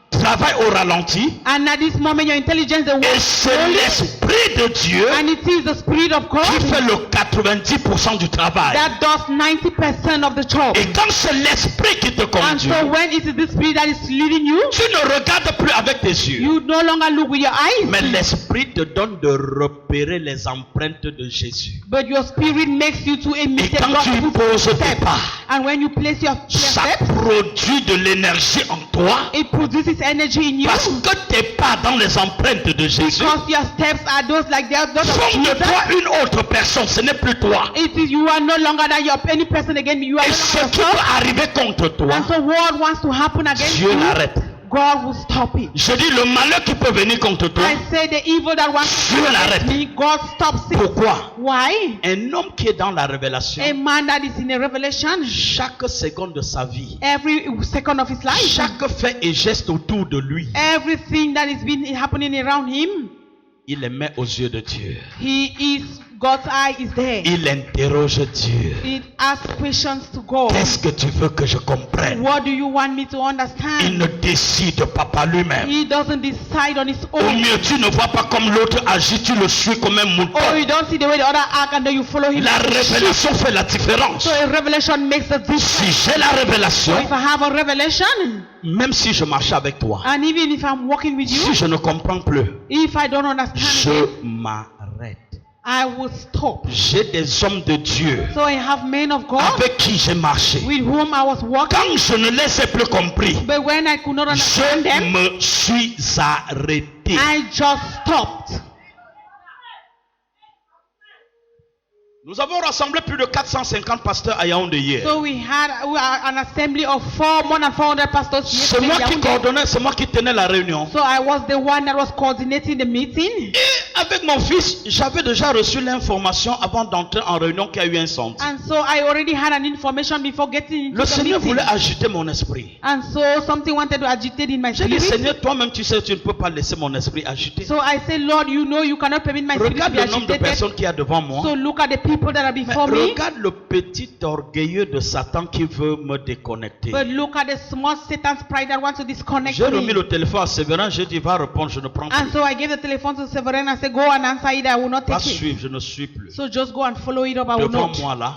travaille au ralenti. And at this moment, your intelligence, the Et work c'est slowly, l'Esprit de Dieu and it is the Spirit of God qui fait le 90% du travail. that does 90% of the job. Et quand c'est l'Esprit qui te And conduit, so when it is the Spirit that is leading you, tu ne regardes plus avec tes yeux. you no longer look with your Mais eyes, l'Esprit te donne de repérer les empreintes de Jésus. but your Spirit makes you to Et imitate quand tu God's poses tes steps. pas, And when you place your ça steps, produit de l'énergie en toi. it produces energy in you Parce que tes pas dans les empreintes de Jésus because your steps are those like those of font de Jesus. toi une autre personne. Ce n'est plus toi. It is you are no longer that you are any person again. You are Et no ce longer qui peut yourself. arriver contre toi, And so what wants to happen against Dieu you, l'arrête. God will stop it. Je dis le malheur qui peut venir contre toi. I say the evil that wants to Dieu come l'arrête. against me, God stops it. Pourquoi? Why? Un homme qui est dans la révélation, A man that is in a revelation, chaque seconde de sa vie, every second of his life, chaque fait et geste autour de lui, everything that is been happening around him, il les met aux yeux de Dieu. God's eye is there. Il interroge Dieu. It asks questions to God. Qu'est-ce que tu veux que je comprenne? What do you want me to Il understand? ne décide pas par lui-même. He doesn't decide on his Au own. mieux, tu ne vois pas comme l'autre agit, tu le suis comme un mouton. Or you don't see the way the other act and then you follow him. La révélation fait la différence. So a revelation makes a difference. Si j'ai la révélation, So if I have a revelation, même si je marche avec toi, and even if I'm walking with si you, je ne comprends plus, if I don't understand je it, m'arrête. I will stop. J'ai des hommes de Dieu So I have men of God avec qui j'ai marché. with whom I was walking, Quand je ne les ai plus compris, but when I could not understand je them, me suis arrêté. I just stopped. Nous avons rassemblé plus de 450 pasteurs à Yaoundé hier. So we had an assembly of more than 400 pastors C'est moi yesterday. qui coordonnais, c'est moi qui tenais la réunion. So I was the one that was coordinating the meeting. Et avec mon fils, j'avais déjà reçu l'information avant d'entrer en réunion qu'il y a eu un incendie. And so I already had an information before getting into Le the Seigneur meeting. voulait agiter mon esprit. And so something wanted to agitate in my J'ai dit, spirit. Seigneur, toi-même tu sais, tu ne peux pas laisser mon esprit agiter. So I said, Lord, you know you cannot permit my spirit to Regarde be le nombre de agitated. personnes qu'il y a devant moi. So look at the people that are Mais before me. regarde le petit orgueilleux de Satan qui veut me déconnecter. But look at the small Satan's pride that wants to disconnect J'ai remis me. le téléphone à Séverin, j'ai dit, va répondre, je ne prends And plus. so I gave the telephone to Severin and said, go and answer it. I will not Va take it. suivre, je ne suis plus. So just go and follow it up. I will Devant not. moi là,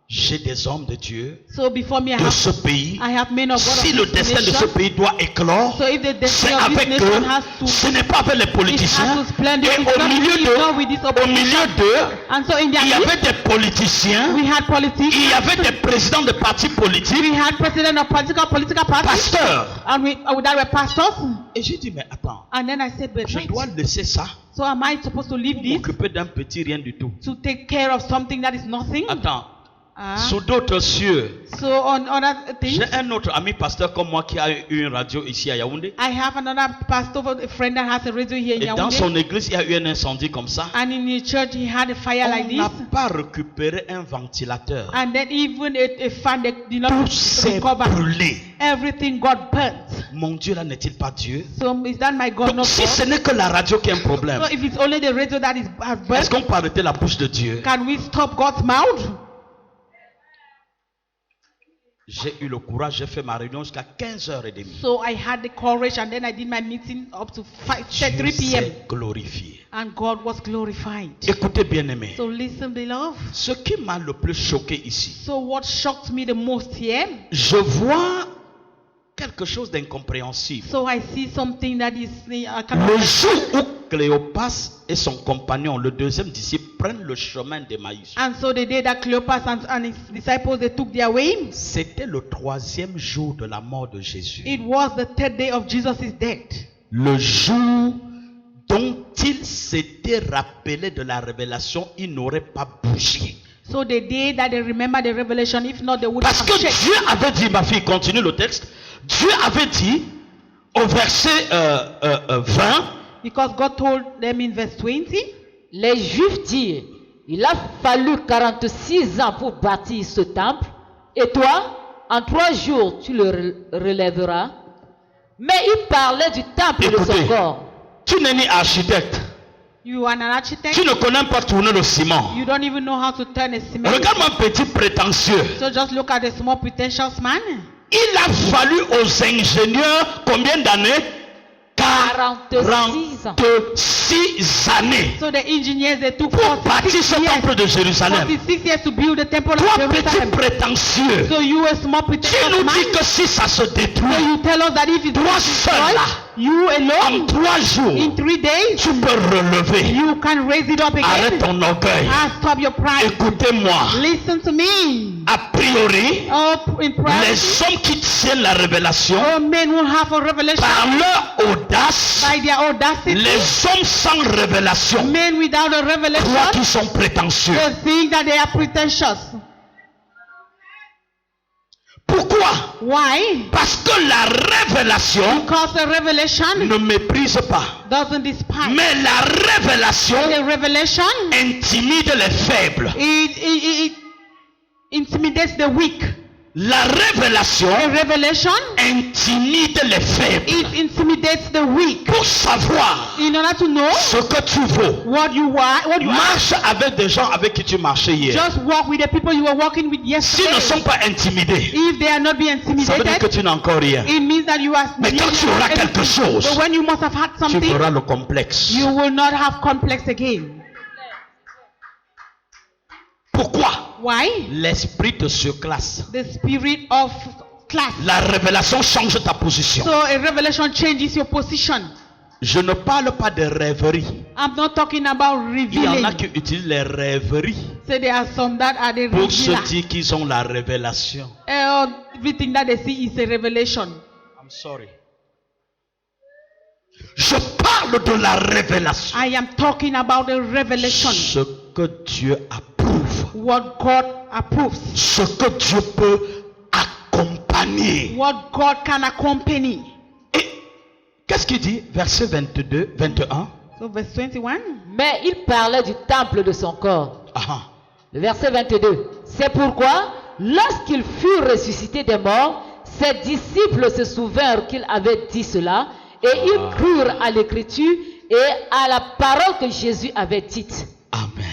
j'ai des hommes de Dieu So before me, de ce pays. I have men of God Si of le this destin de ce nation. pays doit éclore, So if the c'est destiny of this avec nation eux, has to, ce n'est pas avec les it politiciens. has to splendor. Et It's au not milieu with this d'eux, opposition. And so in their il y midst, avait des politiciens, we had politics. il y avait des présidents de partis We politiques, had president of political parties. pasteurs. And we that were pastors. Et j'ai dit, mais attends, And then I said, but je wait. dois laisser ça So am I supposed to leave pour this m'occuper d'un petit rien du tout. to take care of something that is nothing? Attends, Ah. sous d'autres cieux, So on other things, j'ai un autre ami pasteur comme moi qui a eu une radio ici à Yaoundé. I have another pastor, a friend that has a radio here in Et dans Yaoundé. son église, il y a eu un incendie comme ça. And in his church, he had a fire like On n'a this. pas récupéré un ventilateur. And then even a fan that did not Tout s'est recover. brûlé. Everything got burnt. Mon Dieu, là n'est-il pas Dieu? So is that my God Donc not si God? ce n'est que la radio qui a un problème, So if it's only the radio that has est-ce burnt, qu'on peut arrêter la bouche de Dieu? can we stop God's mouth? J'ai eu le courage, j'ai fait ma réunion jusqu'à 15h30. So I had the courage and then I did my meeting up to 3 Dieu p.m. s'est glorifié. And God was glorified. Écoutez bien aimé, So listen, beloved. ce qui m'a le plus choqué ici, So what shocked me the most here? je vois quelque chose d'incompréhensible. So I see something that is Le jour où Cléopas et son compagnon, le deuxième disciple, prennent le chemin d'Emmaüs, and so the day that Cleopas and his disciples they took their way, c'était le 3e jour de la mort de Jésus. it was the 3rd day of Jesus' death. Le jour dont il s'était rappelé de la révélation, il n'aurait pas bougé. So the day that they remember the revelation, if not they would Parce have que shaken. Dieu avait dit, ma fille, continue le texte, Dieu avait dit au verset 20, Because God told them in verse 20, Les Juifs dirent, il a fallu 46 ans pour bâtir ce temple, et toi, en 3 jours, tu le relèveras. Mais il parlait du temple de écoutez, son corps. tu n'es ni architecte, you are an architect, tu ne connais pas tourner le ciment. you don't even know how to turn a cement. Regarde-moi un petit prétentieux. So just look at the small pretentious man. Il a fallu aux ingénieurs combien d'années? 46 ans. 46 années So the engineers they took pour bâtir ce 46 years, temple de Jérusalem. 46 years to build the temple Toi, of petit Jerusalem. prétentieux, So you a small tu nous pretentious dis man. que si ça se So détruit, you tell us that if it's toi seul destroyed, là, you en alone 3 jours, in 3 days tu peux relever. you can raise it up Arrête again. ton orgueil. Stop your pride. Écoutez-moi. Listen to me. A priori, Oh, in pride. les hommes qui tiennent la révélation, Oh, men who have a revelation par leur audace, by their audacity. les hommes sans révélation Men without a croient revelation, qu'ils sont prétentieux. they think that they are pretentious. Pourquoi? Why? Parce que la révélation Because the revelation ne méprise pas. doesn't despise. Mais la révélation The revelation intimide les faibles. it intimidates the weak. La révélation The revelation intimide les faibles. it intimidates the weak. Pour savoir In order to know ce que tu vaux, what you are, what you are, marche avec des gens avec qui tu marchais hier. just walk with the people you were walking with S'ils ne yesterday. sont pas intimidés, If they are not being ça veut dire que intimidated, tu n'as encore rien. it means that you are. Mais quand tu auras quelque chose, But when you must have had tu something, feras le complexe. you will not have complex again. Pourquoi? Why? L'esprit te surclasse. The spirit of class. La révélation change ta position. So a revelation changes your position. Je ne parle pas de rêverie. I'm not talking about Il y en a revealing. qui utilisent les rêveries So there are some that are the pour se revealer. dire qu'ils ont la révélation. Everything that they see is a revelation. I'm sorry. Je parle de la révélation. I am talking about a revelation. Ce que Dieu approuve. What God approves. Ce que Dieu peut accompagner. What God can accompany. Et qu'est-ce qu'il dit? Verset 22, 21. So verse 21. Mais il parlait du temple de son corps. Ah, Le verset 22. C'est pourquoi, lorsqu'il fut ressuscité des morts, ses disciples se souvinrent qu'il avait dit cela, et ils crurent à l'écriture et à la parole que Jésus avait dite. Amen.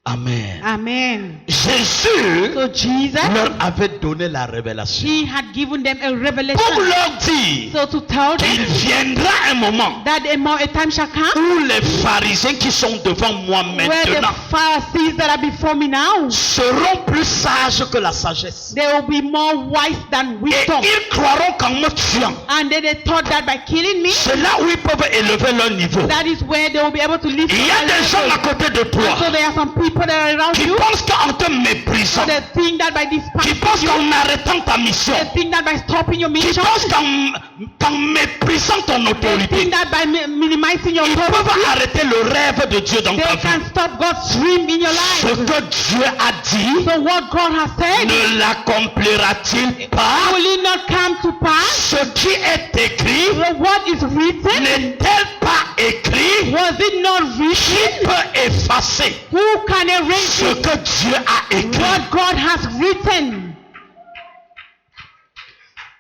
Amen. Amen. Jésus So Jesus, leur avait donné la révélation he had given them a pour revelation. leur dire So to tell qu'il them viendra un moment that a time shall come où les pharisiens qui sont devant moi where the maintenant Pharisees that are before me now, seront plus sages que la sagesse. they will be more wise than Et wisdom. ils croiront qu'en me tuant, And then they thought that by killing me, c'est là où ils peuvent élever leur niveau. that is where they will be able to live. Il y a des gens à côté de And toi so there are some people that are around qui you. pensent qu'en te méprisant, So they think that by qui despising pensent you, qu'en arrêtant ta mission, they think that by stopping your qui mission, pensent qu'en méprisant ton they autorité, think that by minimizing your ils peuvent authority, arrêter le rêve de Dieu dans ta they vie. can stop God's dream in your Ce life. que Dieu a dit, So what God has said, ne l'accomplira-t-il pas? will it not come to pass? Ce qui est écrit, So what is written, n'est-elle pas écrit? was it not Qui written? peut effacer Who can erase ce it? que Dieu a écrit? What God has written.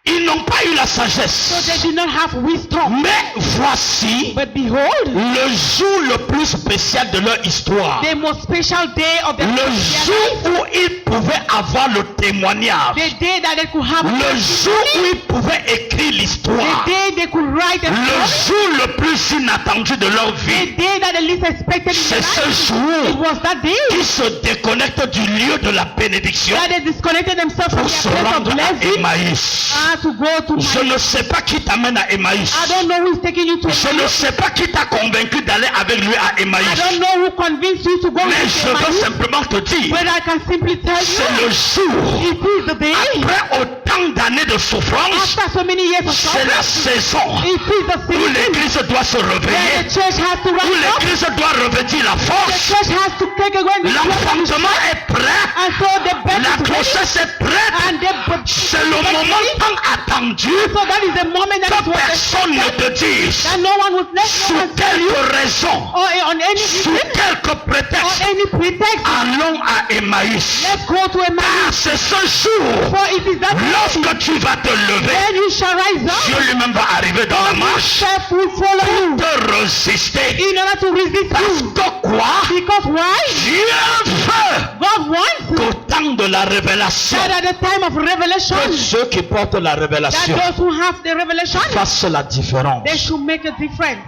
Ils n'ont pas eu la So they sagesse. do not have wisdom. Mais voici But behold, le jour le plus spécial de leur histoire. the most special day of their Le life, jour où ils pouvaient avoir le témoignage. the day that they could have Le jour où ils pouvaient écrire the l'histoire. day they could write a Le story, jour le plus inattendu de leur the vie. day that the least expected in C'est their ce life. It jour was that day qu'ils se déconnectent du lieu de la bénédiction that they disconnected themselves from pour se their place of rendre à blessing Emmaüs. to go to Je my. ne sais pas qui t'amène à Emmaüs. I don't know who is taking you to Je ne Emmaus. sais pas qui t'a convaincu d'aller avec lui à I Emmaüs. don't know who convinced you to go Mais with je veux Emmaus. simplement te dire, But I can simply tell c'est you, le jour, it is the day, après autant d'années de souffrance, after so many years of c'est la suffering, saison it is the où season l'église doit se where réveiller, the church has to où rise up. l'église doit revêtir la The force. church has to take away the L'enfantement est prêt, and so the bed la is ready, grossesse est prête. and the C'est le moment tant attendu so that is the moment that que is what personne ne te dise that no one would let sous no one tell you quelle raison, or on any sous reason quelque or prétexte, any pretext. allons à Emmaüs. Let's go to Car Emmaus, c'est ce jour, for it is that day lorsque tu vas te lever, when you shall rise Dieu up, lui-même va arriver dans la marche, self will follow you te résister. in order to resist Parce you. que quoi? Because why? Dieu veut God wants qu'au temps de la révélation, that at the time of revelation, que ceux qui portent la that révélation those who have the revelation, fassent la différence. they should make a difference.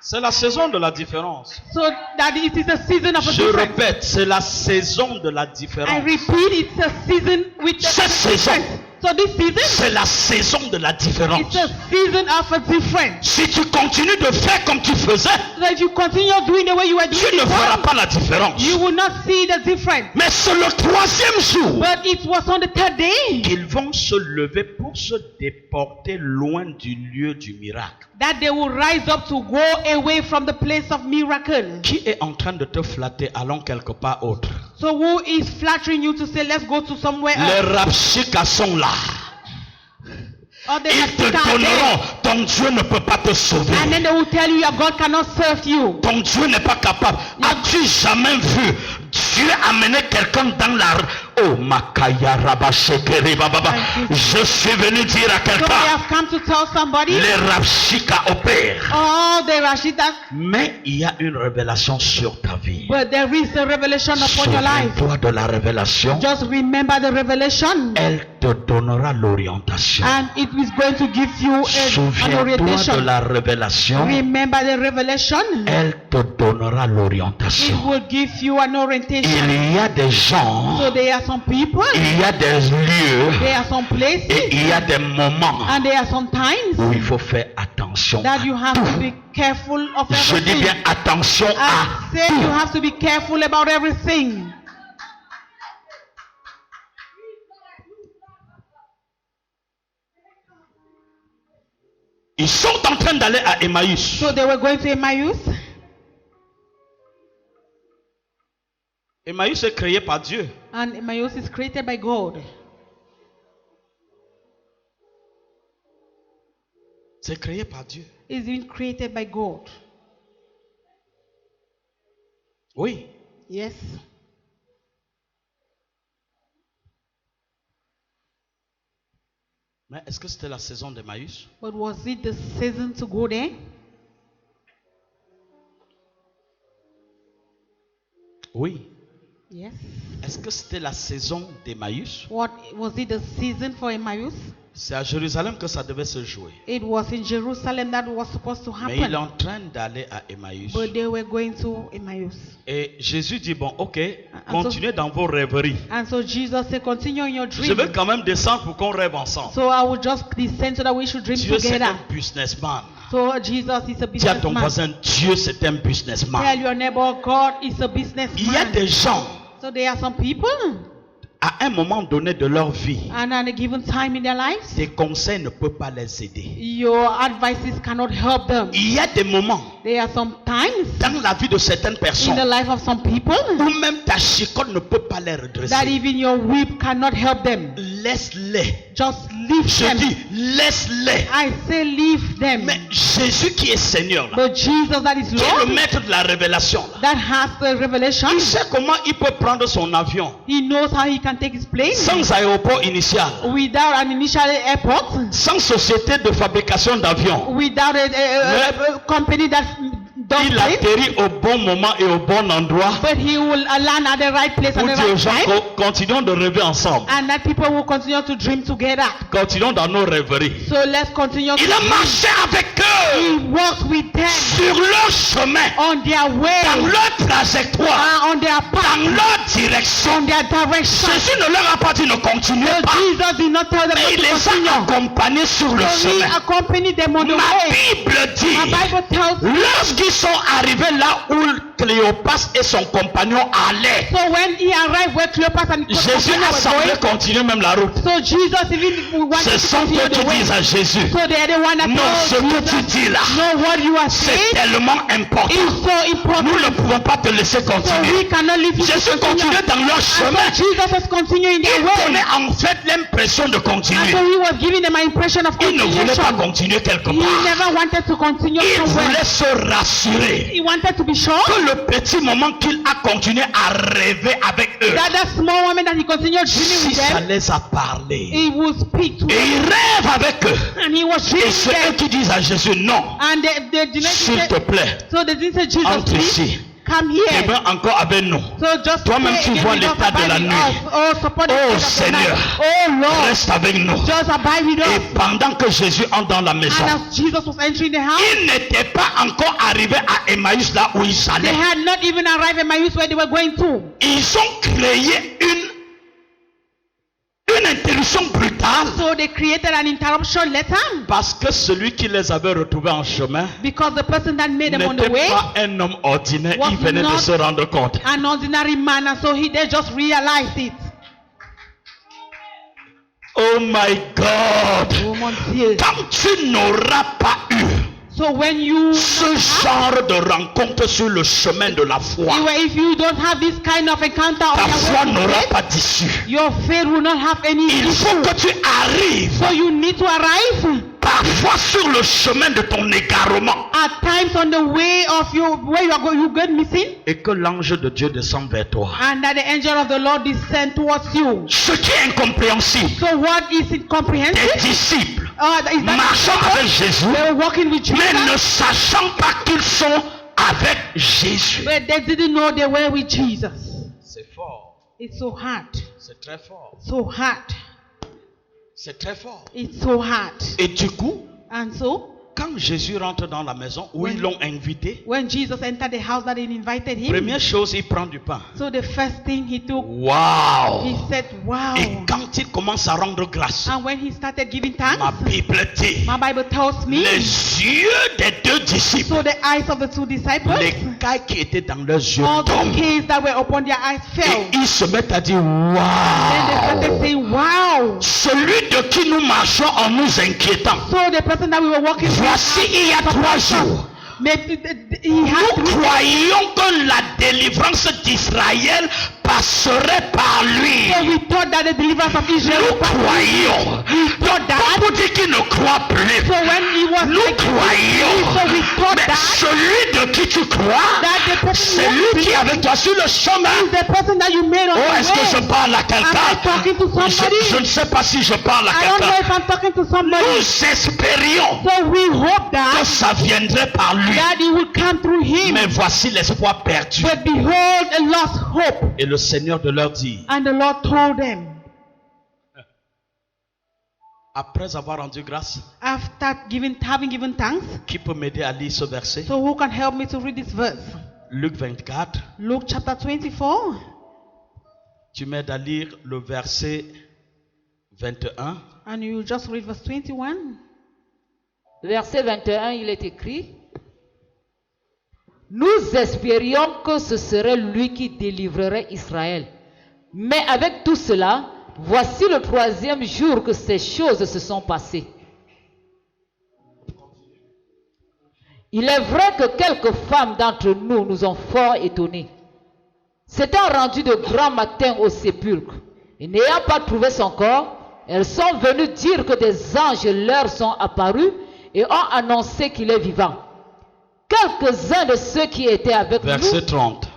C'est la saison de la différence. So that it is a season of a Je difference. répète, c'est la saison de la I différence. repeat, it's a season with Cette a saison, difference. So this season, c'est la saison de la différence. it's a season of a difference. Si tu continues de faire comme tu faisais, So if you continue doing the way you were tu doing ne feras before, pas la différence. you will not see the difference. Mais c'est le troisième jour But it was on the third day qu'ils vont se lever pour se déporter loin du lieu du miracle. that they will rise up to go away from the place of miracle. Qui est en train de te flatter? Allons quelque part autre. So who is flattering you to say, let's go to somewhere Les else? rapshikas sont là. Or they Ils have te started, donneront. Ton Dieu ne peut pas te sauver. and then they will tell you your God cannot serve you. Ton Dieu n'est pas capable. As-tu jamais vu Dieu amener quelqu'un dans la... Oh, Makaya Rabashekeri Bababa. Je suis venu dire à So they quelqu'un, have come to tell somebody, les rapshikas opèrent. oh, the Rashidas, Mais il y a une révélation sur ta vie. but there is a revelation upon your life. Souviens-toi de la révélation. Just remember the revelation, Elle te donnera l'orientation. and it is going to give you an Souviens-toi de orientation. la révélation. Remember the revelation, Elle te donnera it l'orientation. will give you an orientation. Il y a des gens, So there are some people, il y a des lieux there are some places, et il y a des moments and there are some times où il faut faire attention à that you have to be careful of Je dis everything. bien attention I à said you have to be careful about everything. Ils sont en train d'aller à Emmaüs. So they were going to Emmaus. Emmaüs est créé par Dieu. And Emmaus is created by God. C'est créé par Dieu. It's been created by God. Oui. Yes. Mais est-ce que c'était la saison d'Emmaüs? But was it the season to go there? Oui. Yes. Est-ce que c'était la saison d'Emmaüs? What was it the season for Emmaus? C'est à Jérusalem que ça devait se jouer. It was in Jerusalem that was supposed to Mais il est happen. en train d'aller à Emmaüs. But they were going to Emmaus. Et Jésus dit, bon, ok, so- continuez dans vos rêveries. And so Jesus said, continue in your Je vais dream. quand même descendre pour qu'on rêve ensemble. So I will just descend so that we should dream Dieu, c'est together. un businessman. So Jesus is a Dis à ton businessman. voisin, Dieu, c'est un Tell businessman. your neighbor, God is a Il y a businessman. des gens, So there are some people, à un moment donné de leur vie, and at a given time in their lives, tes conseils ne peuvent pas les aider. your advices cannot help them. Il y a des moments There are some times dans la vie de certaines in the personnes life of some people où même ta chicotte ne peut pas les that redresser. even your whip cannot help them. Laisse-les. Just leave Je them. dis, laisse-les. I say leave them. Mais Jésus qui est Seigneur, là, But Jesus that is qui est le Lord, maître de la révélation, là, that has the revelation, il sait comment il peut prendre son avion he knows how he can take his plane sans aéroport initial, without an initial airport, sans société de fabrication d'avions. without a company that does Il planes. atterrit au bon moment et au bon endroit But he will land at the right place pour at the dire aux right gens, time, continuons de rêver ensemble. and that people will continue to dream together. Continuons dans nos rêveries. So let's continue to Il a dream. marché avec eux He walked with them sur leur chemin, on their dans way, leur trajectoire, on their dans path, leur direction. on their direction. Jésus ne leur a pas dit ne continuez So pas, Jesus did not tell them mais not il to les a continue. accompagnés sur le So he chemin. accompanied them on the Ma way. Bible My dit, Bible tells me. lorsqu'ils sont arrivés là où Cléopas et son compagnon allaient, So when he arrived where Cleopas and his Jésus companion a were semblé going, continuer même la route. so Jesus even wanted Ce to sont continue eux the qui way. disent à Jésus, So they are the one that non, ce told que tu Jesus, dis là, no, what you are c'est saying tellement important. is so important. Nous ne pouvons pas te laisser So we continuer. cannot leave you to Jésus continue. continuait dans leur And chemin. so Jesus was continuing their Il way. donnait en fait l'impression de And continuer. so he was giving them an impression of Il ne voulait pas continuation. continuer quelque He part. never wanted to continue Il somewhere. voulait se rassurer He wanted to be sure que le petit moment qu'il a continué à rêver avec eux, that that small woman that he continued dreaming si with ça them, les a parlé. he would speak to Et them. il rêve avec eux. And he was Et dreaming c'est with eux them. qui disent à Jésus, non, And they didn't s'il say, te plaît, so they didn't say, Jesus, entre please, ici. come Et here. bien encore avec nous. So just Toi-même, stay tu again vois with us, l'état de abide la with nuit. us. Oh, support the Oh, state of the Seigneur, night. Oh Lord, Reste avec nous. just abide with Et us. pendant que Jésus entre dans la maison, And as Jesus was entering the house, il n'était pas encore arrivé à Emmaüs là où ils they allaient. had not even arrived at Emmaus where they were going to. Ils ont créé une interruption brutale So they created an interruption letter parce que celui qui les avait retrouvés en chemin because the person that made them on the n'était way pas un homme ordinaire. was Il venait de not se rendre compte. an ordinary man, and so they just realized it. Oh my God! Oh mon Dieu. Quand tu n'auras pas eu So when you ce genre de rencontre sur le chemin de la foi, if you don't have this kind of encounter on ta your foi way to n'aura faith, pas d'issue. your faith will not have any Il faut issue. que tu arrives So you need to arrive parfois sur le chemin de ton égarement at times on the way of your where you are going, you get missing, et que l'ange de Dieu descend vers toi. and that the angel of the Lord descend towards you. Ce qui est incompréhensible, So what is tes incomprehensible? disciples Is that marchant avec Jésus, they were walking with mais ne Jesus, sachant pas qu'ils sont avec Jésus. but they didn't know they were with Jesus. C'est fort, It's so hard, c'est très fort, so hard. c'est très fort. It's so hard. Et du coup, And so quand Jésus rentre dans la maison où ils l'ont invité, when Jesus entered the house that he invited him, première chose, il prend du pain. so the first thing he took, Wow! he said, wow. Et quand il commence à rendre grâce, And when he started giving thanks, ma Bible dit, my Bible tells me, les yeux des deux disciples, so the eyes of the two disciples, les cailles qui étaient dans leurs yeux all the tombent. scales that were upon their eyes Et fell. ils se mettent à dire, Then they started wow! saying, wow. Celui de qui nous marchons en nous inquiétant. So the person that we were walking with, Voici il y a 3 jours. he Nous had croyons que la délivrance d'Israël passerait par lui. So we thought that the deliverance of Israel Nous would pass through him. croyons. thought that- Pour dire qu'il ne croit plus. So when he was Nous like, croyons. so we thought Mais that celui de qui tu crois, that the person c'est who lui qui est avec toi sur le chemin. is the person that you made on Oh, the est-ce que je way. parle à Am I quelqu'un? talking to somebody? Je ne sais pas si je parle à I don't know quelqu'un. if I'm talking to somebody. Nous espérions So we hope que that ça viendrait par lui. that it will come through him. Mais voici l'espoir perdu. But behold, a lost hope. Et le Seigneur de leur dit, And the Lord told them, après avoir rendu grâce, after having given thanks, qui peut m'aider à lire ce verset? so who can help me to read this verse? Luc 24. Luke chapter 24. Tu m'aides à lire le verset 21. And you just read verse 21. Verset 21, il est écrit: Nous espérions que ce serait lui qui délivrerait Israël. Mais avec tout cela, voici le 3e jour que ces choses se sont passées. Il est vrai que quelques femmes d'entre nous nous ont fort étonnés. S'étant rendues de grand matin au sépulcre et n'ayant pas trouvé son corps, elles sont venues dire que des anges leur sont apparus et ont annoncé qu'il est vivant. Quelques-uns de ceux qui étaient avec Verset nous, 30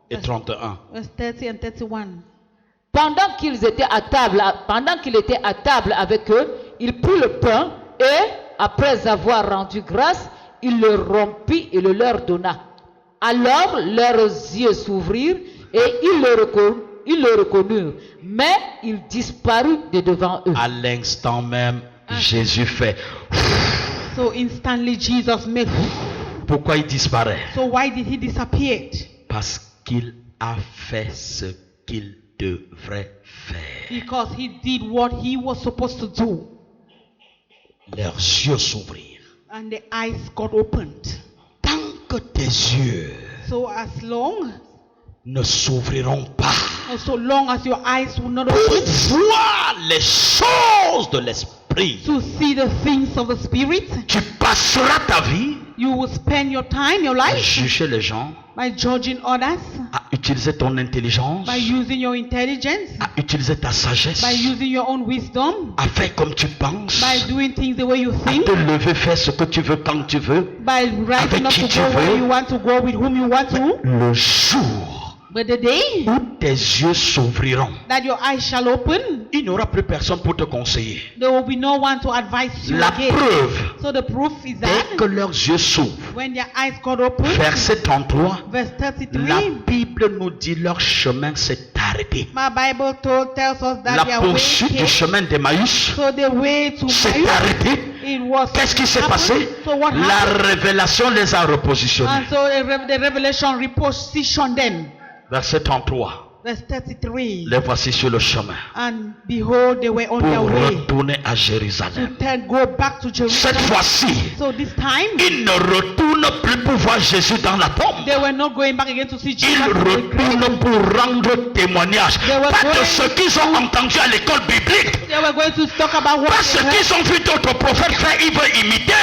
et 31. Verse 30 and 31. pendant qu'il était à table avec eux, il prit le pain et, après avoir rendu grâce, il le rompit et le leur donna. Alors leurs yeux s'ouvrirent et ils le reconnurent, mais il disparut de devant eux. À l'instant même, Jésus fait. So instantly Jesus made. Pourquoi il disparaît? So why did he disappear? Parce qu'il a fait ce qu'il devrait faire. Because he did what he was supposed to do. Leurs yeux s'ouvrirent. And the eyes got opened. Tant que tes yeux So as long, ne s'ouvriront pas or so long as your eyes will not pour open voir les choses de l'esprit, to see the things of the Spirit, tu passeras ta vie you will spend your time, your à life, juger les gens, by judging others, à utiliser ton intelligence, by using your intelligence, à utiliser ta sagesse, by using your own wisdom, à faire comme tu penses, by doing things the way you à think, te lever, faire ce que tu veux quand tu veux. by rising up qui to tu go where veux. you want to go with whom you want to. Le jour But the day où tes yeux s'ouvriront, that your eyes shall open, il n'y aura plus personne pour te conseiller. there will be no one to advise you La again. preuve, So the proof is dès that que leurs yeux s'ouvrent, when their eyes got open, verset 33, verse 33, la Bible nous dit leur chemin s'est arrêté. my Bible tells us that La their way poursuite du came, chemin d'Emmaüs so the way to s'est Emmaus, arrêtée. it was Qu'est-ce qui s'est happened. passé? So what La happened? révélation les a repositionnés. And so the revelation repositioned them. Verset 33, Verse 33. les voici sur le chemin And behold, they were on their pour way retourner à to Jérusalem. go back to Cette Jerusalem. fois-ci, So this time, ils ne retournent plus pour voir Jésus dans la tombe. they were not going back again to see Jesus. Ils in the grave. retournent pour rendre témoignage. They were Pas de going- ce qu'ils ont entendu à l'école biblique. They were going to talk about Pas what ce they heard, qu'ils ont vu d'autres prophètes faire, ils veulent imiter.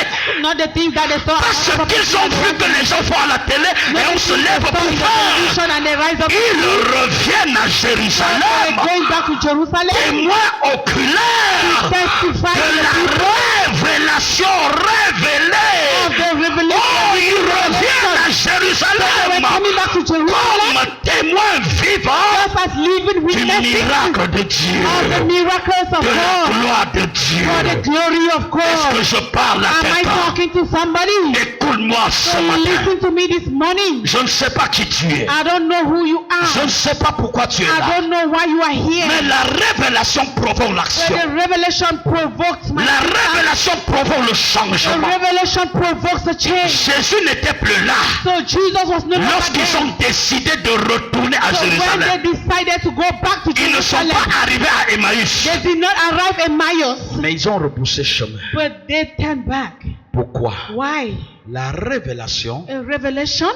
not the things that they saw. Pas ce qu'ils ont vu que les gens font à la télé et on se lève pour faire. And they rise up. Ils reviennent à Jérusalem. They're going back to Jerusalem. Témoins oculaires Testify de la révélation révélée. of the revelation. Oh, ils reviennent à They were Jérusalem coming back to Jerusalem comme témoins vivants just as living du witnesses miracle de of the Dieu, miracles of de la God, gloire de for the Dieu. glory of Est-ce que God. je parle à Am I quelqu'un? talking to somebody? Écoute-moi ce So matin. listen to me this morning. Je ne sais pas qui tu es. I don't know who you Je are. ne sais pas pourquoi tu es I là. don't know why you are Mais here. la révélation provoque But l'action. the revelation provokes my La révélation provoque le The changement. revelation provokes a change. Jésus n'était plus là So Jesus was no longer lorsqu'ils there. ont décidé de retourner à So when Jérusalem. they decided to go back to Ils ne sont Jerusalem, pas arrivés à Emmaüs, they did not arrive at Emmaus, mais ils ont repoussé chemin. but they turned back. Pourquoi? Why? La révélation A revelation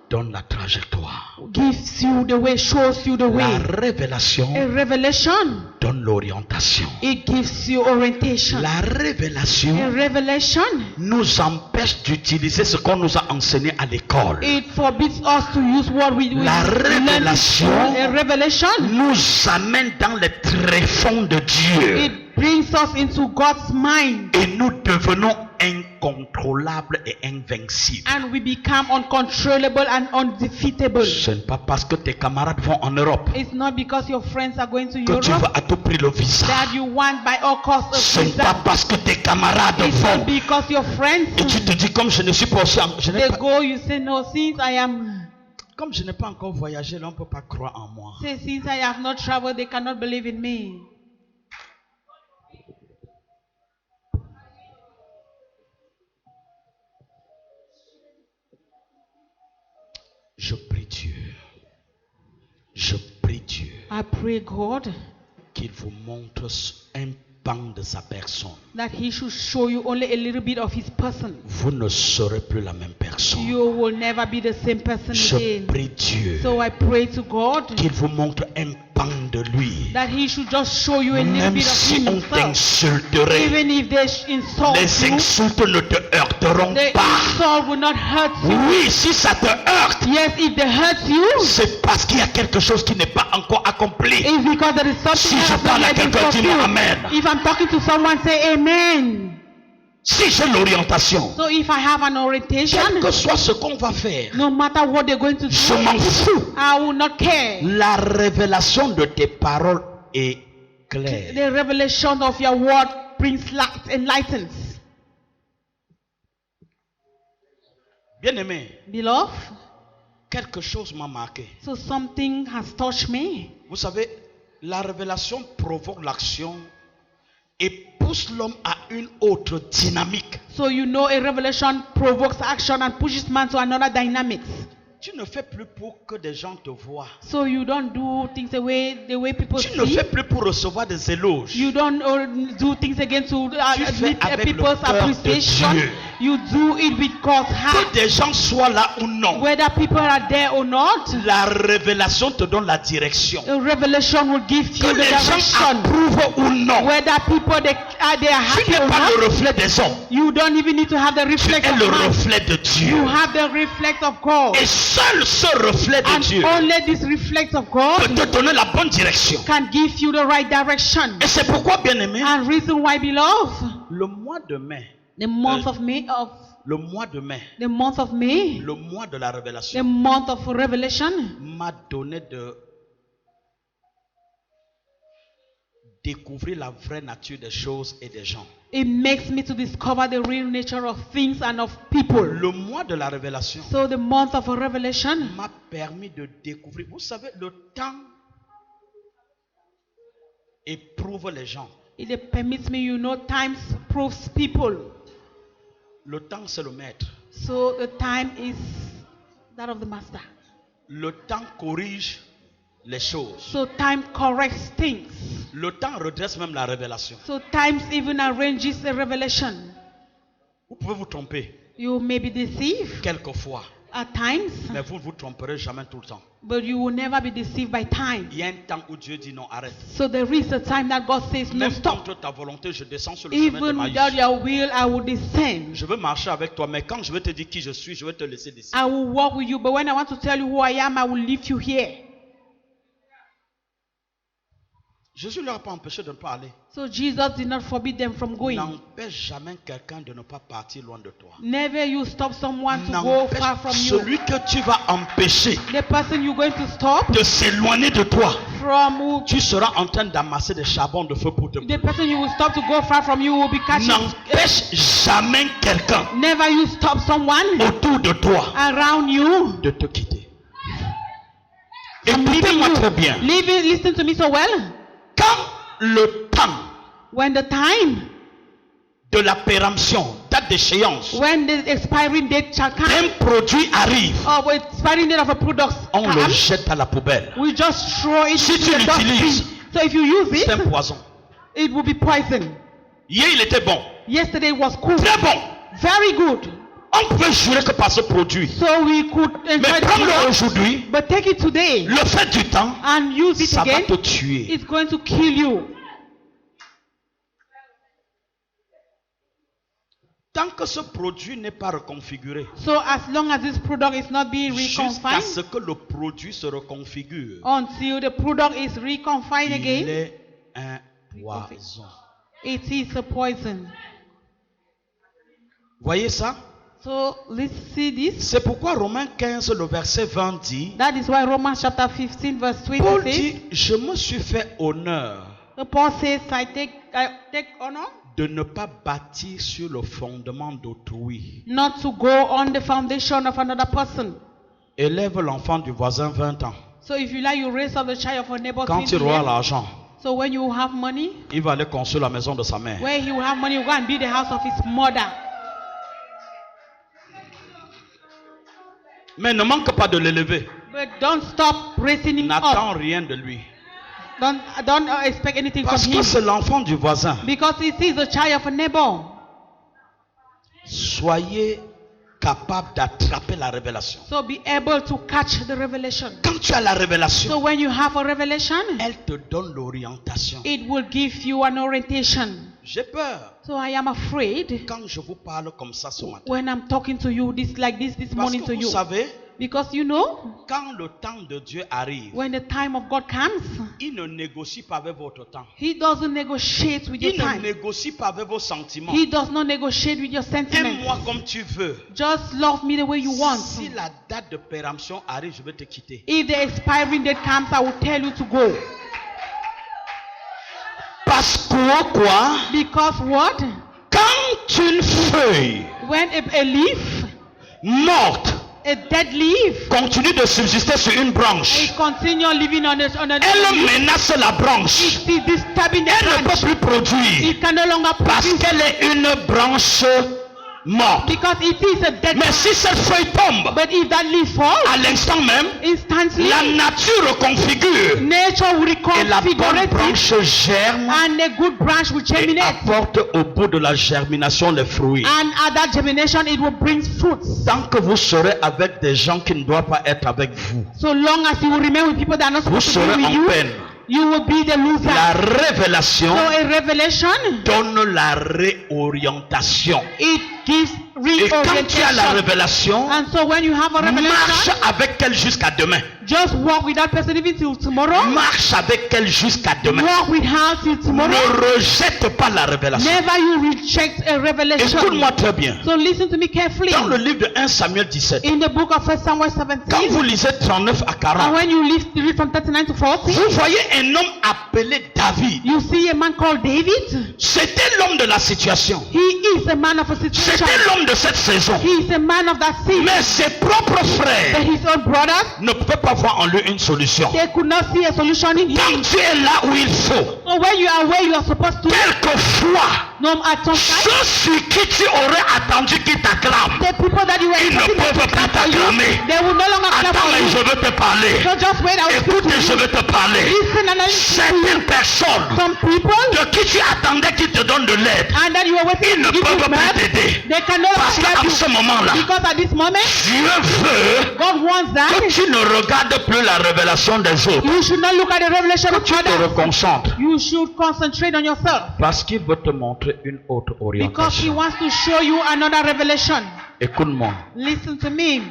donne la trajectoire. gives you the way, shows you the La way. révélation A revelation, donne l'orientation. it gives you orientation. La A révélation revelation, nous empêche d'utiliser ce qu'on nous a enseigné à l'école. it forbids us to use what we La learn. révélation A revelation, nous amène dans les tréfonds de Dieu. it brings us into God's mind, Et nous devenons incontrôlables et invincibles. and we become uncontrollable and undefeatable. Ce n'est pas parce que tes camarades vont en Europe It's not because your friends are going to que tu veux Europe à tout prix le visa. that you want by all costs a Ce n'est pas visa. parce que tes camarades It's not vont because your friends, et tu te dis comme je ne suis pas aussi, they go, you say, no, since I am, comme je n'ai pas encore voyagé, là on ne peut pas croire en moi. say, since I have not traveled, they cannot believe in me. Je prie Dieu. Je prie Dieu I pray God qu'il vous montre un pan de sa personne. that He should show you only a little bit of His person. Vous ne serez plus la même personne. You will never be the same person Je again. prie Dieu So I pray to God qu'il vous montre un pan de lui. that He should just show you a little Même bit of si Him on Himself. t'insulterait, Even if they insult les you, insultes ne te heurteront the pas. insult will not hurt you. Oui, si ça te heurte, Yes, if they hurt you, c'est parce qu'il y a quelque chose qui n'est pas encore accompli. it's because there is something Si that je has parle not à yet been quelqu'un, dis-moi fulfilled. Amen. If I'm talking to someone, say Amen. Si j'ai l'orientation, So if I have an orientation, quel que soit ce qu'on va faire, no matter what they're going to je do, m'en fous. I will not care. La révélation de tes paroles est claire. The revelation of your word brings light, enlightens. Bien-aimé, Beloved, quelque chose m'a marqué. so something has touched me. Vous savez, la révélation provoque l'action et pousse l'homme à une autre dynamique. So you know a revelation provokes action and pushes man to another dynamics. Tu ne fais plus pour que des gens te voient. So you don't do things the way people Tu ne see. fais plus pour recevoir des éloges. You don't do things again to Tu fais meet avec le people's cœur de appreciation. Dieu. You do it with God's Que heart. des gens soient là ou non, Whether people are there or not, la révélation te donne la direction. the revelation will give Que you the les gens direction. approuvent ou non, Whether people they are tu happy n'es or pas le not, reflet des hommes. you don't even need to have the Tu reflex es of le man. reflet de Dieu. You have the reflex of God. Et seul ce reflet de And Dieu only this reflex of peut God te donner la bonne direction. can give you the right direction. Et c'est pourquoi, bien-aimé, And reason why, beloved, le mois de mai, the month of May, le mois de mai, the month of May, le mois de la the révélation month of revelation, m'a donné de découvrir la vraie nature des choses et des gens. it makes me to discover the real nature of things and of people. Le mois de la révélation So the month of revelation m'a permis de découvrir. Vous savez, le temps éprouve les gens. it permits me, you know, times proves people. Le temps, c'est le maître. So the time is that of the master. Le temps corrige les choses. So time corrects things. Le temps redresse même la révélation. So times even arranges the revelation. Vous pouvez vous tromper You may be deceived quelquefois, at times, mais vous ne vous tromperez jamais tout le temps. but you will never be deceived by time. Il y a un temps où Dieu dit non, arrête. So there is a time that God says, no, Même stop. contre ta volonté, je descends sur le chemin de Even Maïs. without your will, I will descend. Je veux marcher avec toi, mais quand je vais te dire qui je suis, je vais te laisser décider. I will walk with you, but when I want to tell you who I am, I will leave you here. Jésus ne leur a pas empêché de ne pas aller. So Jesus did not forbid them from going. N'empêche jamais quelqu'un de ne pas partir loin de toi. Never you stop someone to go far from you. Celui que tu vas empêcher The person you're going to stop de s'éloigner de toi, from who, tu seras en train d'amasser des charbons de feu pour te the person you will stop to go far from you will be catching. N'empêche jamais quelqu'un Never you stop someone autour de toi around you. de te quitter. from leaving Écoutez-moi you. très bien. Listen to me so well. Quand le temps When the time, de la péremption, date d'échéance, when the expiring date shall come, un produit arrive, or the expiring date of a product on le comes, jette à la poubelle. we just throw it Si into tu the l'utilises, dustbin. So if you use c'est un it, poison. it will be poison. Hier, il était bon. Yesterday was cool, Très bon. very good. On pouvait jurer que par ce produit. So we could enjoy Mais the prends-le product, aujourd'hui, but take it today le fait du temps, and use it ça va again. te tuer. It's going to kill you. Tant que ce produit n'est pas reconfiguré, So as long as this product is not being jusqu'à reconfined, ce que le produit se reconfigure, until the product is reconfined il again, est un poison. it is a poison. Voyez ça? So let's see this. C'est pourquoi Romains 15, le verset 20 dit, That is why Romans chapter 15 verse 20 Paul says, dit, je me suis fait honneur Paul says, I take honor de ne pas bâtir sur le fondement d'autrui. not to go on the foundation of another person. Élève l'enfant du voisin 20 ans. So if you like, you raise up the child of a neighbor. Quand 20 il aura years. l'argent, So when you have money, il va aller construire la maison de sa mère. where he will have money, he will go and build the house of his mother. Mais ne manque pas de l'élever. But don't stop raising him N'attends up. rien de lui. Don't expect anything Parce from que him. c'est l'enfant du voisin. Because he is the child of a neighbor. Soyez capable d'attraper la révélation. So be able to catch the revelation. Quand tu as la révélation, So when you have a revelation, elle te donne l'orientation. it will give you an orientation. J'ai peur So I am afraid quand je vous parle comme ça ce matin. when I'm talking to you this Parce morning que to vous you. savez, Because you know, quand le temps de Dieu arrive, when the time of God comes, il ne négocie pas avec votre temps. He doesn't negotiate with your Il ne time. négocie pas avec vos sentiments. He does not negotiate with your sentiments. Aime-moi comme tu veux. Just love me the way you want. Si la date de péremption arrive, je vais te quitter. If the expiring date comes, I will tell you to go. Parce que quoi? Because what? Quand une feuille When a leaf, morte a dead leaf, continue de subsister sur une branche, it continue living on an elle leaf, menace la branche. it is disturbing the Elle ne branch. peut plus produire It can no longer parce produce qu'elle est une branche morte. because it is a dead Mais branch. si cette feuille tombe, But if that leaf falls, à l'instant même, instantly, la nature reconfigure nature will et la bonne reconfigure it, branche germe and a good branch will et germinate. apporte au bout de la germination les fruits. And at that germination, it will bring fruits. Tant que vous serez avec des gens qui ne doivent pas être avec vous, So long as you will remain with people that are not vous supposed to be serez with en you, peine. you will be the loser. La révélation So a revelation, donne la réorientation. it gives Et quand tu as la reorientation. révélation, And so when you have a marche revelation, avec elle jusqu'à demain. just walk with that person even till tomorrow. Marche avec elle jusqu'à demain. Walk with her till tomorrow. Ne rejette pas la révélation. Never you reject a revelation. Écoute-moi très bien. So listen to me carefully. Dans le livre de 1 Samuel 17, In the book of 1 Samuel quand 17, vous lisez 39 à and 40, when you read from 39 to 40, vous voyez un homme appelé David. you see a man called David. C'était l'homme de la situation. He is a man of a situation. C'était l'homme de cette saison. He is a man of that season. Mais ses propres But frères his own brothers, ne pouvaient pas voir en lui une solution. they could not see a solution in Quand him. tu es là où il faut, So when you are where you are supposed to, quelquefois, no, at some time, ceux sur qui tu aurais attendu qu'ils t'acclament, the people that you were ils ne expecting them peuvent to plus clap for you, t'acclamer. they will no longer clap Attends, for mais you. je veux te parler. So just wait, I will speak Écoute, to je you. veux te parler. Listen and I listen to Certaines you. personnes Some people, de qui tu attendais qu'ils te donnent de l'aide, and that you are waiting ils ne to give you peuvent plus help, t'aider. they can no Parce longer help qu'à you. ce moment-là, Because at this moment, Dieu veut God wants that. que tu ne regardes plus la révélation des autres. You should not look at the revelation of Tu te others. reconcentres. You should concentrate on yourself. Parce qu'il veut te montrer une autre Because he orientation. wants to show you another revelation. Écoute-moi. Listen to me.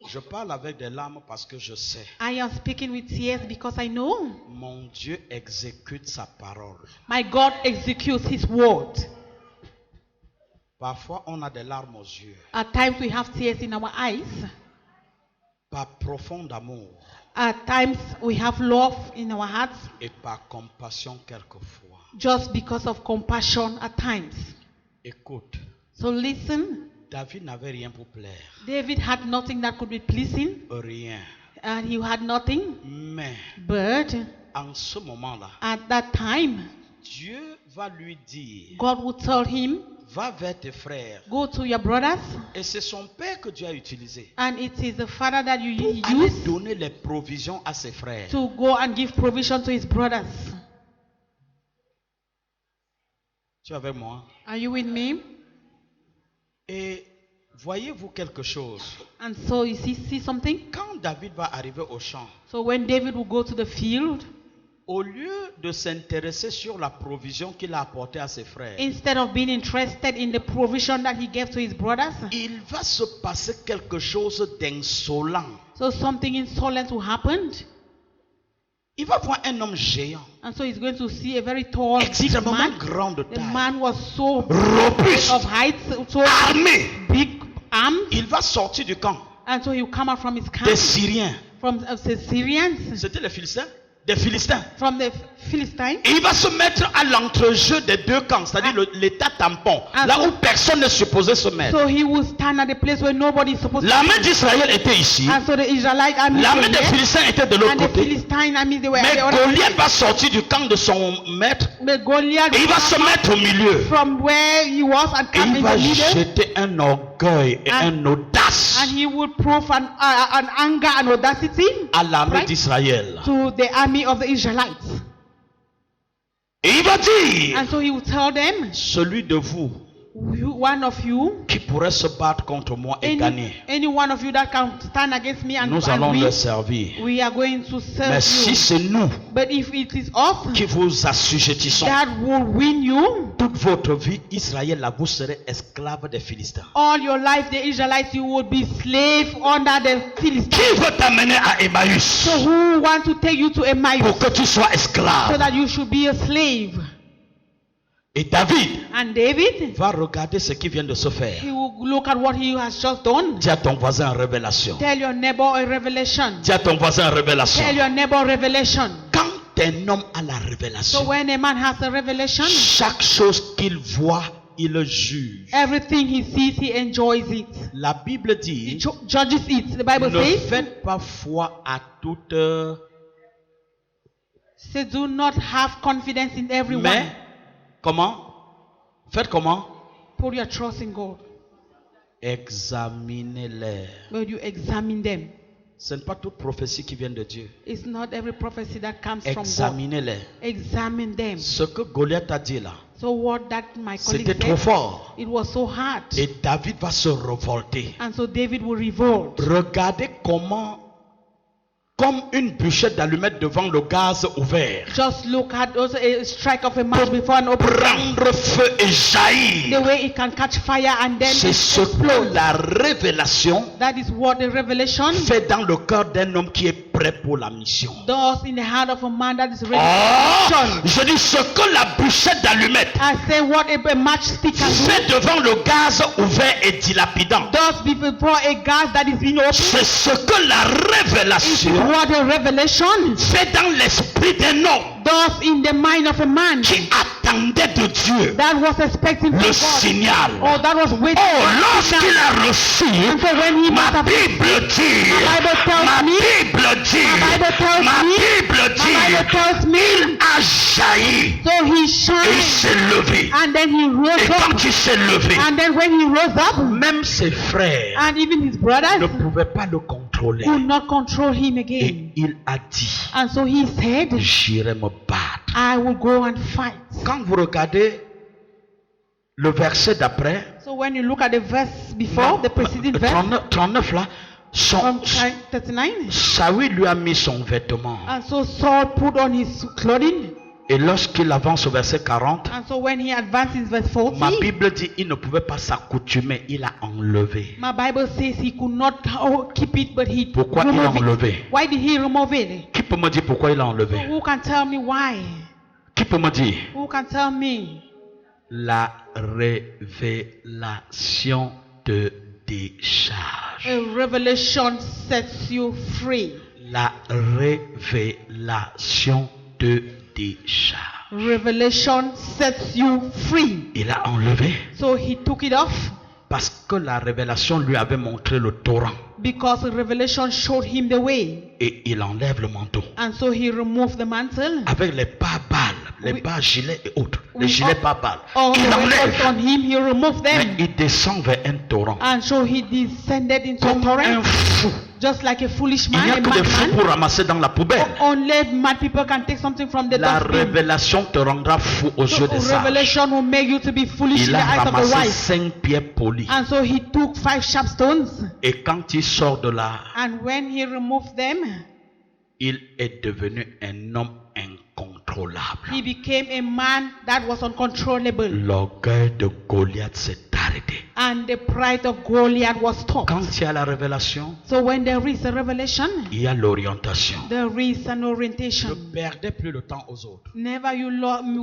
Je parle avec des larmes parce que je sais. I am speaking with tears because I know Mon Dieu exécute sa parole. my God executes his word. Parfois, on a des larmes aux yeux. At times we have tears in our eyes. Par profond amour At times we have love in our hearts et par compassion quelquefois. just because of compassion at times. Écoute, So listen, David n'avait rien pour plaire. David had nothing that could be pleasing, Rien. and he had nothing. Mais But en ce moment-là, at that time, Dieu va lui dire, God would tell him, va vers tes frères. go to your brothers, Et c'est son père que Dieu a utilisé. and it is the father that you Allez use donner les provisions à ses frères. to go and give provision to his brothers. Tu es avec moi? Are you with me? Et voyez-vous quelque chose? And so you see something? Quand David va arriver au champ, So when David will go to the field, au lieu de s'intéresser sur la provision qu'il a apportée à ses frères, instead of being interested in the provision that he gave to his brothers, il va se passer quelque chose d'insolent. so something insolent will happen. Il va voir un homme géant, And so he's going to see a very tall, big extrêmement man. grand de The taille, man was so robuste, of height, so armé. big armed. Il va sortir du camp And so he will come out from his camp, des Syriens. from the Syrians, C'était les Philistins? Des Philistins. from the Philistines. Et il va se mettre à l'entrejeu des deux camps, c'est-à-dire l'état tampon, Ah, là so- où personne n'est supposé se mettre. So he will stand at the place where nobody is supposed to L'armée stand. d'Israël était ici, And so the Israelite army l'armée were des there, Philistins était de l'autre and the côté. Philistine army, they were at Mais the other Goliath side. va sortir du camp de son maître But Goliath et il va will se come mettre au milieu. from where he was and Et come il in va the middle, jeter un orgueil et And- une audace and he will prove an anger and audacity à l'armée right, d'Israël. to the army of the Israelites. Et il va dire, And so he will tell them, celui de vous one of you, qui pourrait se battre contre moi et gagner, any one of you that can stand against me and nous allons win, le servir. we are going to serve Mais si you. c'est nous But if it is us qui vous assujettissons, that will win you, toute votre vie, Israël, là, vous serez esclave des Philistins. all your life the Israelites, you will be slave under the Philistines. Qui veut t'amener à Emmaüs So who want to take you to Emmaus pour que tu sois so esclave? that you should be a slave? Et David And David, va regarder ce qui vient de se faire. he will look at what he has just done. Dis à ton voisin en révélation. Tell your neighbor a revelation. Dis à ton voisin en révélation. Tell your neighbor revelation. Quand un homme a la So révélation, when a man has a revelation, chaque chose qu'il voit, il le juge. everything he sees, he enjoys it. La Bible He dit, judges it. The Bible ne says, faites pas foi à toute, say, do not have confidence in everyone. mais comment? Faites comment? Put your trust in God. Examinez-les. But you examine them. Ce n'est pas toute prophétie qui vient de Dieu. It's not every prophecy that comes from God. Examinez-les. Examine them. Ce que Goliath a dit là, So what that my colleague c'était trop said, fort. it was so hard. Et David va se révolter. And so David will revolt. Regardez comment, comme une bûchette d'allumettes devant le gaz ouvert, Just look at also a strike of a match before an open flame. prendre feu et The jaillir. way it can catch fire and then C'est ce que explode. la révélation That is what the revelation fait dans le cœur d'un homme qui est prêt pour la mission. does in the heart of a man that is ready Oh, for mission. je dis ce que la bûchette d'allumettes I say what a matchstick can do fait devant le gaz ouvert et dilapidant. does before a gas that is being opened. C'est ce que la It is révélation what a revelation fait dans l'esprit d'un homme does in the mind of a man qui attendait de Dieu that was expecting from le God. signal. Or that was waiting Oh, for lorsqu'il signal. a reçu, And so when he must ma have Bible dit, My Bible tells ma me- Bible dit, My Bible tells ma me- Bible my Bible dit, tells me, a jailli so he et il shined s'est levé. and then he Et rose quand up. il s'est levé, And then when he rose up, même ses frères and even his ne brothers pouvaient pas le contrôler. could not control him Et again. il a dit, And so he said, j'irai me battre. I will go and fight. Quand vous regardez le verset d'après, So when you look at the verse before, the preceding verse, 39 là, from 39, Saül lui a mis son vêtement. and so Saul put on his clothing, Et lorsqu'il avance au verset 40, and so when he advances verse 40, ma Bible dit il ne pouvait pas s'accoutumer, il a enlevé. my Bible says he could not keep it, but he Pourquoi il a removed it. enlevé? Why did he remove it? Qui peut me dire pourquoi il a So enlevé? who can tell me why? Qui peut me dire? Who can tell me? La révélation te décharge. A revelation sets you free. La révélation te décharge. Revelation sets you free. Il a enlevé So he took it off parce que la révélation lui avait montré le torrent. because the revelation showed him the way. Et il enlève le manteau. And so he removed the mantle. Avec les pare-balles, les bas-gilets et autres. Les With gilets all- pare-balles. All Il the weapons enlève. on him, he removed Mais them. il descend vers un torrent. And so he descended into a Comme un torrent, fou. just like a foolish Il n'y man, a a que des fous madman. pour ramasser dans la poubelle. Only mad people can take something from the La dustbin. révélation te rendra fou aux So yeux des sages. revelation will make you to be foolish in Il the a eyes of the ramassé wise. 5 pierres polies. And so he took 5 sharp stones. Et quand il sort de là, And when he removed them, il est devenu un homme incontrôlable. he became a man that was uncontrollable. L'orgueil de Goliath s'est arrêté. And the pride of Goliath was stopped. Quand il y a la révélation, So when there is a revelation, il y a l'orientation. there is an Ne orientation. perdez plus le temps aux autres. Never you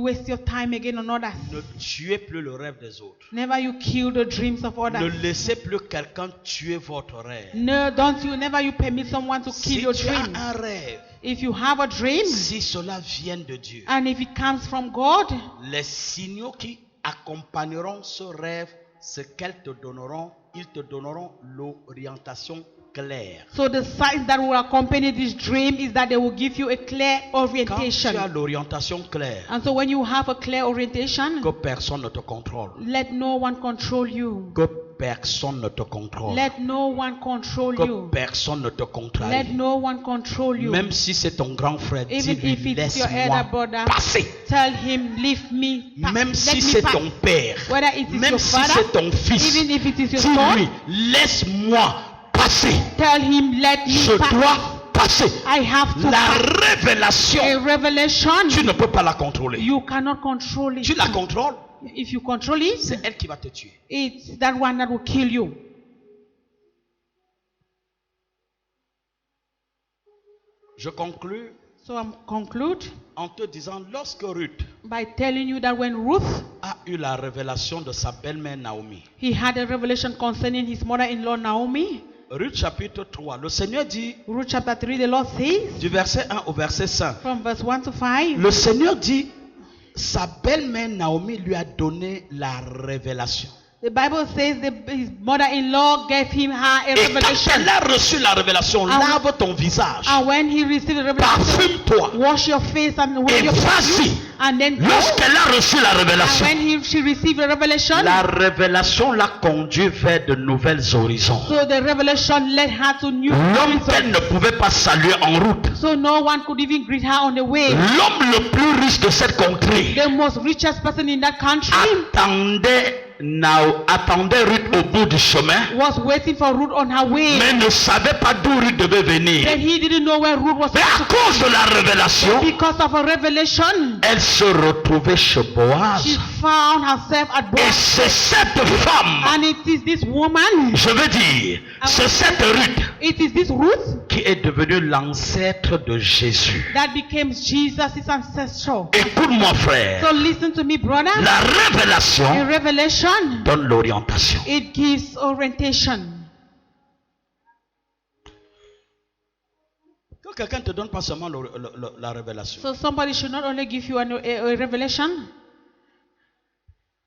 waste your time again on others. Ne tuez plus le rêve des autres. Never you kill the dreams of Ne others. laissez plus quelqu'un tuer votre rêve. No, never you permit someone to kill Si your tu dream. as un rêve, If you have a dream, si cela vient de Dieu, and if it comes from God, les signaux qui accompagneront ce rêve, ce qu'elles te donneront, ils te donneront l'orientation claire. so the signs that will accompany this dream is that they will give you a clear Quand tu orientation. as l'orientation claire, And so when you have a clear orientation, que personne ne te contrôle. let no one control you. Que personne ne te contrôle. Let no one control Que you. personne ne te Let contrarie. no one control you. Même si c'est ton grand frère, Even dis-lui, if it's your elder laisse-moi brother, passer. tell him, leave me. Même let si me c'est pass. ton père, Whether it is même your si father, c'est ton fils, even if it is your son, dis-lui, laisse-moi passer. tell him, let Je me pass. dois passer. I have to La pass. révélation, A revelation, tu ne peux pas la contrôler. you cannot control it. Tu la contrôles, If you control it, c'est elle qui va te tuer. it's that one that will kill you. Je conclus So I'm conclude en te disant, lorsque Ruth by telling you that when Ruth, a eu la révélation de sa belle-mère Naomi, he had a revelation concerning his mother-in-law Naomi. Ruth chapitre 3, le Seigneur dit, Ruth chapter 3, the Lord says, du verset 1 au verset 5, from verse 1 to 5, le Seigneur dit, sa belle-mère Naomi lui a donné la révélation. the Bible says his mother-in-law gave him her a Et quand revelation. elle a reçu la révélation, Ah, lave ton visage, And when he received the revelation, parfume-toi. wash your face and wear Et your vas-y. and then go. Lorsqu'elle a reçu la And révélation, when she received the revelation, La révélation l'a conduit vers de nouvelles horizons. so the revelation led her to new L'homme qu'elle horizons. ne pouvait pas saluer en route. So no one could even greet her on the way. L'homme le plus riche de cette contrée The most richest person in that country attendait Ruth au bout du chemin, was waiting for Ruth on her way. mais ne savait pas d'où Ruth devait venir. Then he didn't know where Ruth was Mais à cause de la révélation, because of a revelation. elle se retrouvait chez She Boaz. found herself at Et Boaz. c'est cette femme, And it is this woman, je veux dire, c'est cette Ruth it is this Ruth qui est devenue l'ancêtre de Jésus. that became Jesus' ancestor. Écoute-moi, frère. So listen to me, brother. La A révélation revelation, donne l'orientation. it gives orientation. que quelqu'un te donne pas seulement la révélation, So somebody should not only give you a revelation,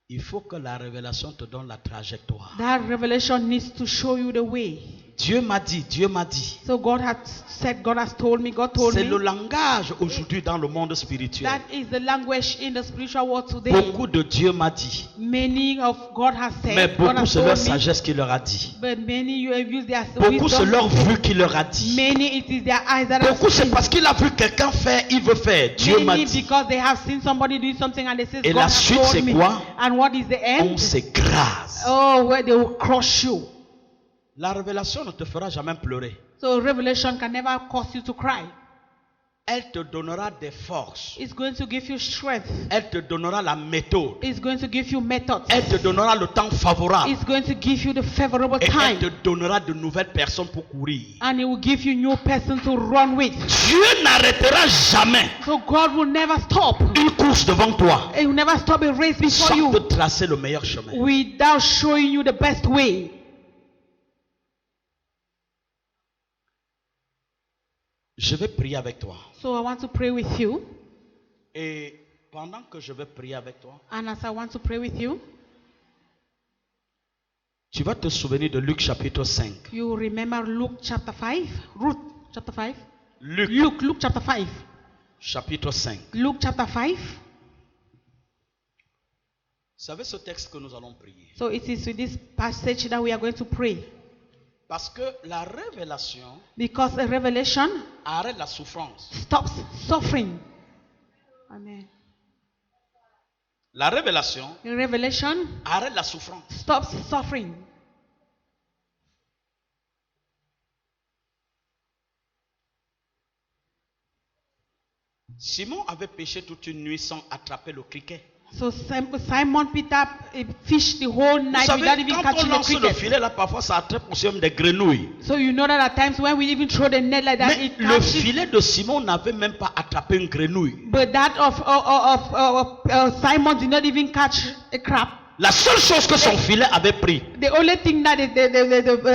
il faut que la révélation te donne la trajectoire. that revelation needs to show you the way. Dieu m'a dit, Dieu m'a dit. So God has said, God has told me, God told C'est le me. langage aujourd'hui dans le monde spirituel. That is the language in the spiritual world today. Beaucoup de Dieu m'a dit, Many of God has mais said, God beaucoup has c'est leur told me, sagesse qui leur a dit. but many you have used their Beaucoup c'est wisdom. leur vue qui leur a dit. Many it is their eyes that have Beaucoup c'est seen. parce qu'il a vu quelqu'un faire, il veut faire. Dieu m'a Many dit. because they have seen somebody do something and they say, Et God la has suite, told c'est me. quoi? And what is the On end? s'écrase. Oh, where they will crush you. La révélation ne te fera jamais pleurer. So revelation can never cause you to cry. Elle te donnera des forces. It's going to give you strength. Elle te donnera la méthode. It's going to give you methods. Elle te donnera le temps favorable. It's going to give you the favorable Et elle te time. donnera de nouvelles personnes pour courir. And it will give you new person to run with. Dieu n'arrêtera jamais So God will never stop. une course devant toi He will never stop a race before Sans you te tracer le meilleur chemin. without showing you the best way. Je vais prier avec toi. So I want to pray with you. Et pendant que je vais prier avec toi, And as I want to pray with you, tu vas te souvenir de Luc chapitre 5. you remember Luke chapter 5, Ruth chapter 5. Luke chapter 5. chapitre 5. Luke chapter 5. C'est avec ce texte que nous allons prier. So it is with this passage that we are going to pray. Parce que la révélation Because a revelation arrête la souffrance. stops suffering. Amen. La révélation A revelation arrête la souffrance. stops suffering. Simon avait pêché toute une nuit sans attraper le criquet. So Simon Peter fished the whole Vous night without savez, even quand on catching a lance le cricket. filet, là, parfois, ça attrape aussi même des grenouilles. So you know that at times when we even throw the net like that, Mais it le catches. filet de Simon n'avait même pas attrapé une grenouille. But that of Simon did not even catch a crab. La seule chose que son filet avait pris, The only thing that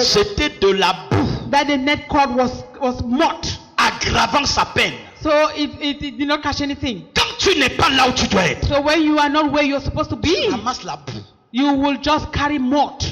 c'était de la boue, that the net caught was mud. aggravant sa peine. So it did not catch anything. Quand tu n'es pas là où tu dois être, So when you are not where you're supposed to be, ramasse la boue. you will just carry mud.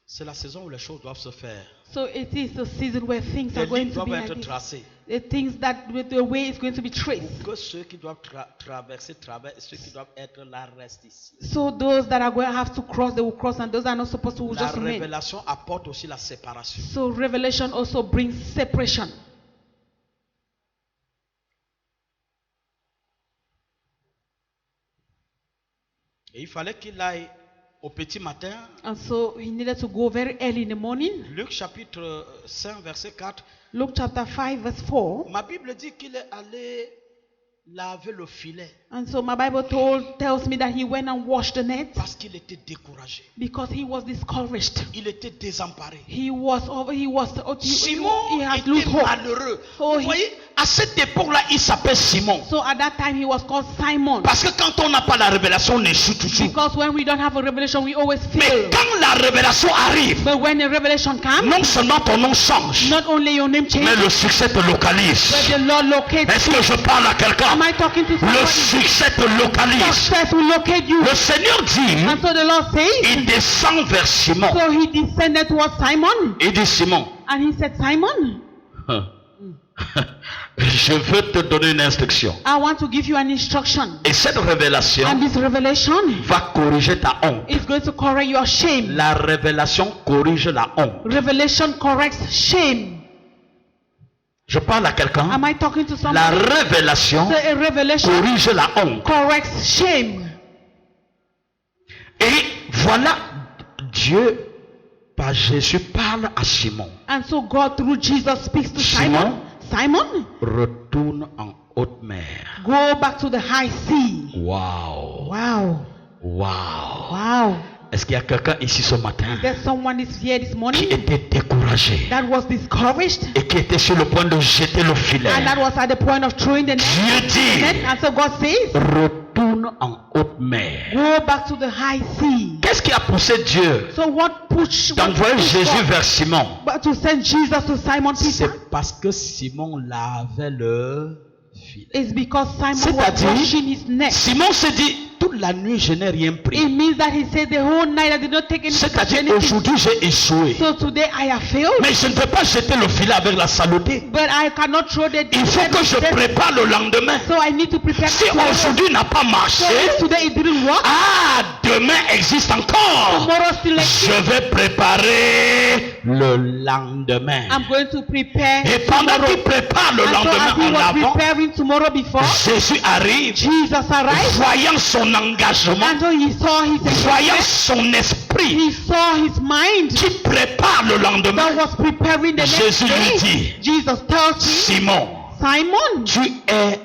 C'est la saison où les choses doivent se faire. So it is the season where things Les are going lignes to be doivent like être this. tracées. The things that the way is going to be traced. Pour que ceux qui doivent traverser traversent et ceux qui doivent être là restent ici. So those that are going to have to cross, they will cross, and those that are not supposed to will La just remain. révélation apporte aussi la séparation. So revelation also brings separation. Et il fallait qu'il aille au petit matin. And so he needed to go very early in the morning. Luc chapitre 5 verset 4. Luke chapter 5 verse 4. Ma Bible dit qu'il est allé laver le filet And so my Bible tells me that he went and washed the net parce qu'il était découragé. because he was discouraged. Il était désemparé. He Simon had lost était hope. malheureux. Oh, Vous he- voyez, à cette époque-là, il s'appelle Simon. So at that time he was called Simon. Parce que quand on n'a pas la révélation, on échoue toujours. Because when we don't have a revelation, we always Mais fail. quand la révélation arrive, But when a revelation comes, non seulement ton nom change, not only your name mais changes, le succès te localise. but the Lord locates. Est-ce que je parle à quelqu'un? Am I talking to Le somebody? succès te localise. Success will locate you. Le Seigneur dit, And so the Lord says, il descend vers Simon. so he descended towards Simon. Il dit, Simon, And he said, Simon, je veux te donner une instruction. I want to give you an instruction. Et cette révélation And this revelation va corriger ta honte. is going to correct your shame. La révélation corrige la honte. Revelation corrects shame. Je parle à quelqu'un. Am I talking to La somebody? révélation So a revelation corrige la honte. corrects shame. Et voilà, Dieu, par Jésus, parle à Simon. And so God through Jesus speaks to Simon. Simon, Retourne en haute mer. go back to the high sea. Wow. Wow. Wow. Wow. Est-ce qu'il y a quelqu'un ici ce matin There's someone is here this qui morning était découragé that was discouraged et qui était sur le point de jeter le filet? and that was at the point of throwing the net. Dieu dit, And so God says, retourne en haute mer. go back to the high sea. Qu'est-ce qui a poussé Dieu So what pushed d'envoyer Jésus God vers Simon? but to send Jesus to Simon Peter? C'est parce que Simon lavait le filet. It's because Simon was C'est-à-dire, washing his neck. Simon s'est dit, toute la nuit je n'ai rien It pris. means that he said the whole night I did not take C'est-à-dire, anything. aujourd'hui j'ai échoué. So today I have failed. Mais je ne peux pas jeter le filet avec la saleté. But I cannot throw the Il faut que je prépare le lendemain. So I need to prepare. Si tomorrow. aujourd'hui n'a pas So marché, if today it didn't work, demain existe encore. tomorrow still exists. Je vais préparer le lendemain. I'm going to prepare. Et pendant qu'il prépare le And so as lendemain he en was avant, preparing tomorrow before, Jésus arrive, Jesus arrived. voyant son engagement, And so he saw his voyant son esprit he saw his mind qui prépare le lendemain. that was preparing the next Jésus lui day. dit, Jesus tells him, Simon, Simon, tu es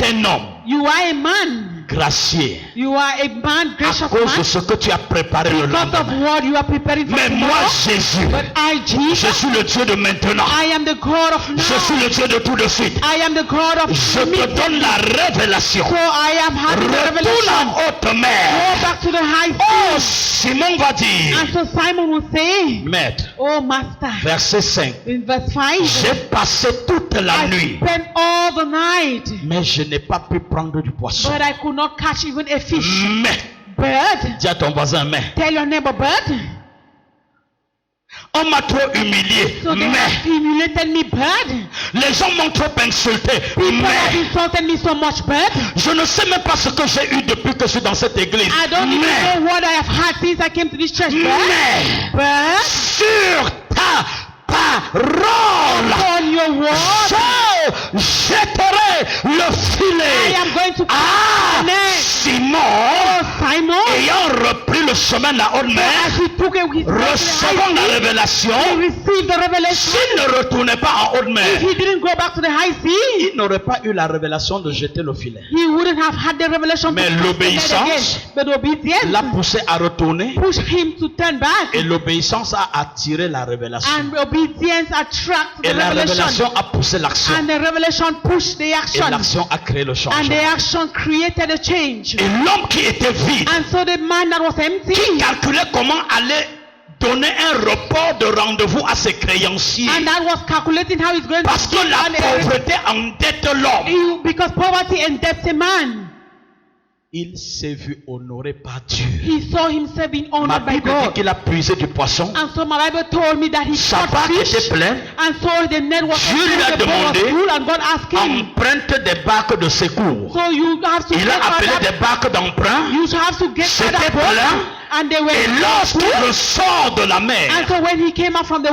un homme you are a man. gracieux You are a man, à gracious cause de man. ce que tu as préparé le Because of lendemain. what you are preparing for Mais moi, tomorrow. Jésus, But I, je Jesus, suis le Dieu de maintenant. I am the God of Je now. suis le Dieu de tout de suite. I am the God of Je te immediately. donne la révélation. So I am having the Retourne revelation. en haute Go mer. back to the high Oh, sea. Simon va dire, And so Simon will say, Maître, oh Master, verset 5, in verse 5, j'ai passé toute la I nuit, spent all the night, mais je n'ai pas pu prendre du poisson. but I could could not catch even a fish. Mais, Bird. dis à ton voisin, mais. Tell your neighbor, bird. On m'a trop humilié. So they have Mais, humiliated me, bird. les gens m'ont trop insulté. People have Mais, insulted me so much, bird. je ne sais même pas ce que j'ai eu depuis que je suis dans cette église. I don't even Mais, know what I have had since I came to this church, bird. mais, Bird. sur ta parole, On your word. je jetterai le filet. I am going to Ah, Simon, Simon. ayant repris le chemin de la haute mer, As he took it with recevant la révélation, he received the revelation. s'il ne retournait pas en haute mer, If he didn't go back to the high sea, il n'aurait pas eu la révélation de jeter le filet. he wouldn't have had the revelation Mais to cast the net l'obéissance again. But obedience l'a poussé à retourner pushed him to turn back. et l'obéissance a attiré la révélation. And obedience attracts the Et la revelation. révélation a poussé l'action. And the revelation pushed the Et action. l'action a créé le And changement. the action created a change. Et l'homme qui était vide, And so the man that was empty, qui calculait comment aller donner un report de rendez-vous à ses créanciers. and that was calculating how he's going Parce to que la give an- pauvreté endette l'homme. because poverty indebts a man. Il s'est vu honoré par Dieu. He saw himself being Ma honored by Bible dit God. qu'il a puisé du poisson. And so my Bible told me that he Sa caught barque fish. était pleine. And so the net was Dieu lui a empty, the boat was demandé full, and God asked him, Emprunte des barques de secours. so you have to Il get a appelé other, des barques d'emprunt. you have to get C'était other boats, plein. and they were Et lorsqu'il ressort de la mer, and so when he came out from the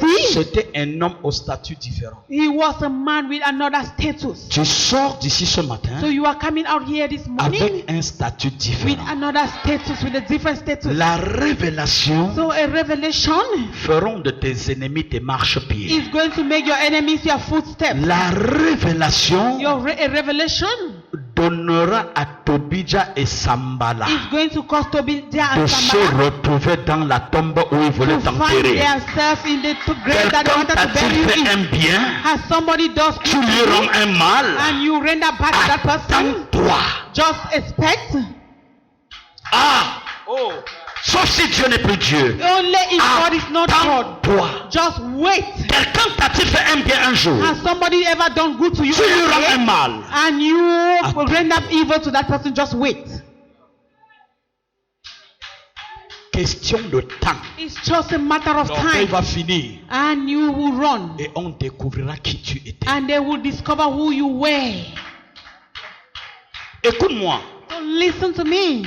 sea, c'était un homme au statut différent. he was a man with another status. Tu sors d'ici ce matin So you are coming out here this morning avec un statut with différent. another status, with a different status. La révélation So a revelation feront de tes ennemis tes marchepieds. is going to make your enemies your footsteps. La révélation A revelation donnera à Tobija et Sambala is going to cause Tobijah de and se Sanballat retrouver dans la tombe où ils voulaient to find t'enterrer. themselves in the grave that they Quelqu'un wanted to t'a-t-il bury you fait in. un bien? Has somebody does Tu lui rends un mal? and you render back to that person? Attends-toi. Just expect. Ah! Sauf si Dieu n'est plus Dieu. Only if God is not God. Attends-toi. Just wait. Quelqu'un t'a-t-il fait un bien un jour? Has somebody ever done good to you? Tu lui rends un mal. And you Attends. render evil to that person? Just wait. Question de temps. It's just a matter of L'orgueil time. va finir And you will run. et on découvrira qui tu étais. And they will discover who you were. Écoute-moi. So listen to me.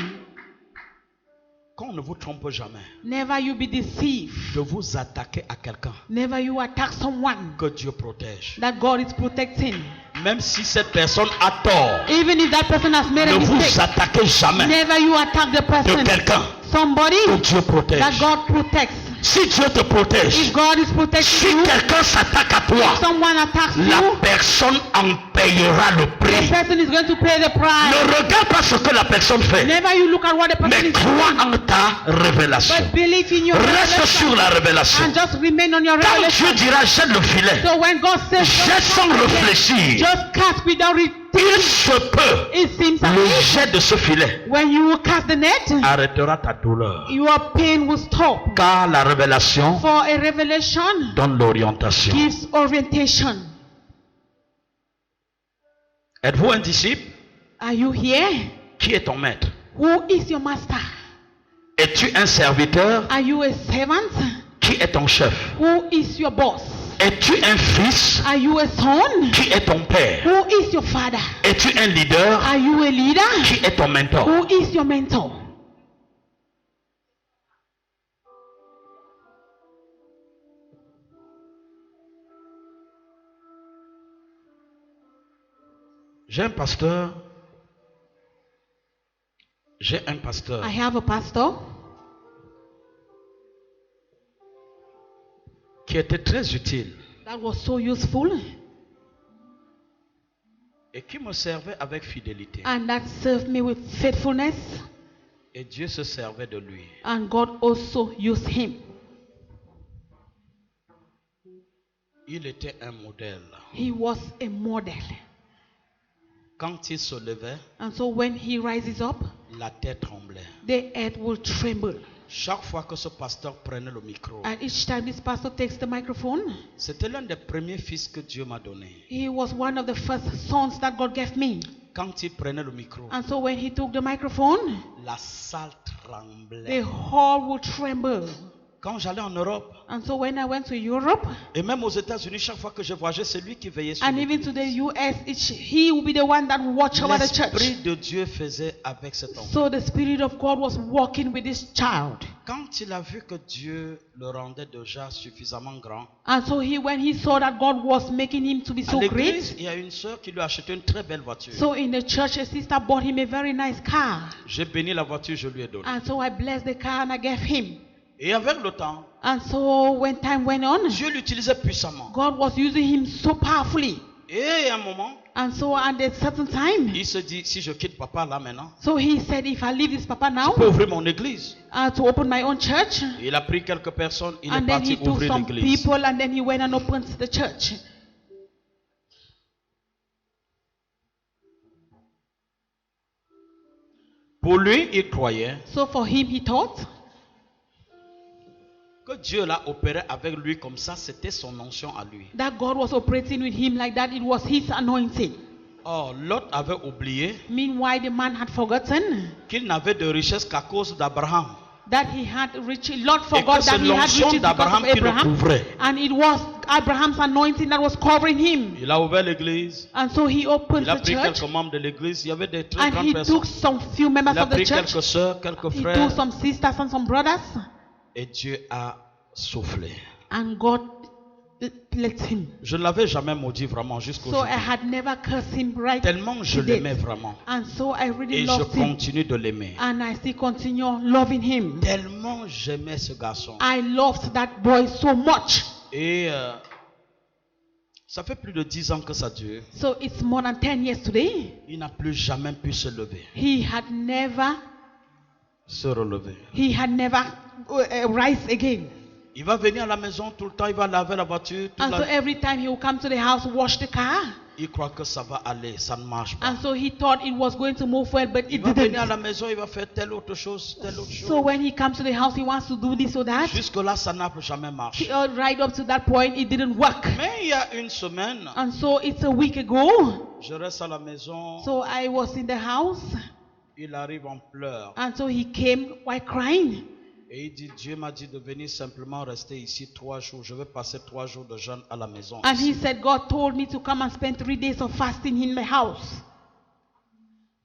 Qu'on ne vous trompe jamais Never you be deceived. de vous attaquer à quelqu'un Never you attack someone que Dieu protège. that God is protecting. Même si cette personne a tort, Even if that person has made ne a vous mistake. attaquez jamais Never you attack the de person. quelqu'un Somebody que Dieu protège. that God protects. Si Dieu te protège, If God is si protecting you, quelqu'un s'attaque à toi, someone attacks la you, personne en payera le the prix. person is going to pay the price. Ne regarde pas ce que la personne fait, Never you look at what the person mais is crois doing, en ta révélation. but believe in your Reste sur revelation la révélation. and just remain on your Quand revelation. Dieu dira jette le filet, So when God says jette sans réfléchir. just cast without it, Il se peut, it seems le like jet de ce filet when you cast the net, arrêtera ta douleur. your pain will stop. Car la révélation For a revelation donne l'orientation. gives orientation. Êtes-vous un disciple? Are you here? Qui est ton maître? Who is your master? Es-tu un serviteur? Are you a servant? Qui est ton chef? Who is your boss? Es-tu un fils? Are you a son? Qui est ton père? Who is your father? Es-tu un leader? Are you a leader? Qui est ton mentor? Who is your mentor? J'ai un pasteur. J'ai un pasteur I have a pastor qui était très utile that was so useful et qui me servait avec fidélité. and that served me with faithfulness, Et Dieu se servait de lui. and God also used him. Il était un modèle. He was a model. Quand il se levait, And so when he rises up, la terre tremblait. the earth will tremble. Chaque fois que ce pasteur prenait le micro, And each time this pastor takes the microphone, c'était l'un des premiers fils que Dieu m'a donné. he was one of the first sons that God gave me. quand il prenait le micro, And so when he took the microphone, la salle the tremblait. hall would tremble. Quand j'allais en Europe, And so when I went to Europe, et même aux États-Unis, chaque fois que je voyageais, c'est lui qui veillait sur and even l'église. to the US, he would be the one that watched over the L'Esprit church. de Dieu faisait avec cet enfant. So the Spirit of God was walking with this child. Quand il a vu que Dieu le rendait déjà suffisamment grand, And so when he saw that God was making him to be à so l'église, great, il y a une sœur qui lui a acheté une très belle voiture. so in the church, a sister bought him a very nice car. J'ai béni la voiture, je lui ai donné. And so I blessed the car and I gave him. Et avec le temps, And so when time went on, Dieu l'utilisait puissamment. God was using him so powerfully. Et à un moment, And so at a certain time, il se dit, si je quitte papa là maintenant, so he said, if I leave this papa je peux now, ouvrir mon église. to open my own church, Il a pris quelques personnes, il est and then parti he took ouvrir some l'église. people and then he went and opened the church. Pour lui, il croyait So for him, he thought que Dieu l'a opéré avec lui comme ça, c'était son onction à lui. that God was operating with him like that. It was his anointing. Or, Lot avait oublié Meanwhile, the man had forgotten qu'il n'avait de richesse qu'à cause d'Abraham. that he had rich. Lord Et que forgot c'est that he had l'onction riches because d'Abraham of qui le Abraham. couvrait. And it was Abraham's anointing that was covering him. Il a ouvert l'église. And so he opened Il a the pris church. quelques membres de l'église. Il y avait des très And grandes he personnes. took some few members Il a of the pris church. quelques sœurs, quelques He frères. took some sisters and some brothers. Et Dieu a soufflé. And God let him. Je ne l'avais jamais maudit vraiment So jusqu'aujourd'hui. I had never cursed him right Tellement je to date. l'aimais vraiment. And so I really Et je loved him. continue de l'aimer. And I still continue loving him. Tellement j'aimais ce garçon. I loved that boy so much. Et ça fait plus de 10 ans que ça dure. So it's more than 10 years today. Il n'a plus jamais pu se lever. He had never rise again. Il va venir à la maison tout le temps, il va laver la voiture. And so every time he will come to the house, wash the car. Il croit que ça va aller, ça ne marche pas. And so he thought it was going to move well, but Il it va venir à la didn't. maison, il va faire telle autre chose, telle autre So chose. when he comes to the house, he wants to do this or that. Jusque-là, ça n'a jamais marché. Right up to that point, it didn't work. Mais il y a une semaine, And so it's a week ago. je reste à la maison, So I was in the house. il arrive en pleurs. And so he came while crying. Et il dit, Dieu m'a dit de venir simplement rester ici 3 jours. Je vais passer 3 jours de jeûne à la maison. And he said, God told me to come and spend 3 days of fasting in my house.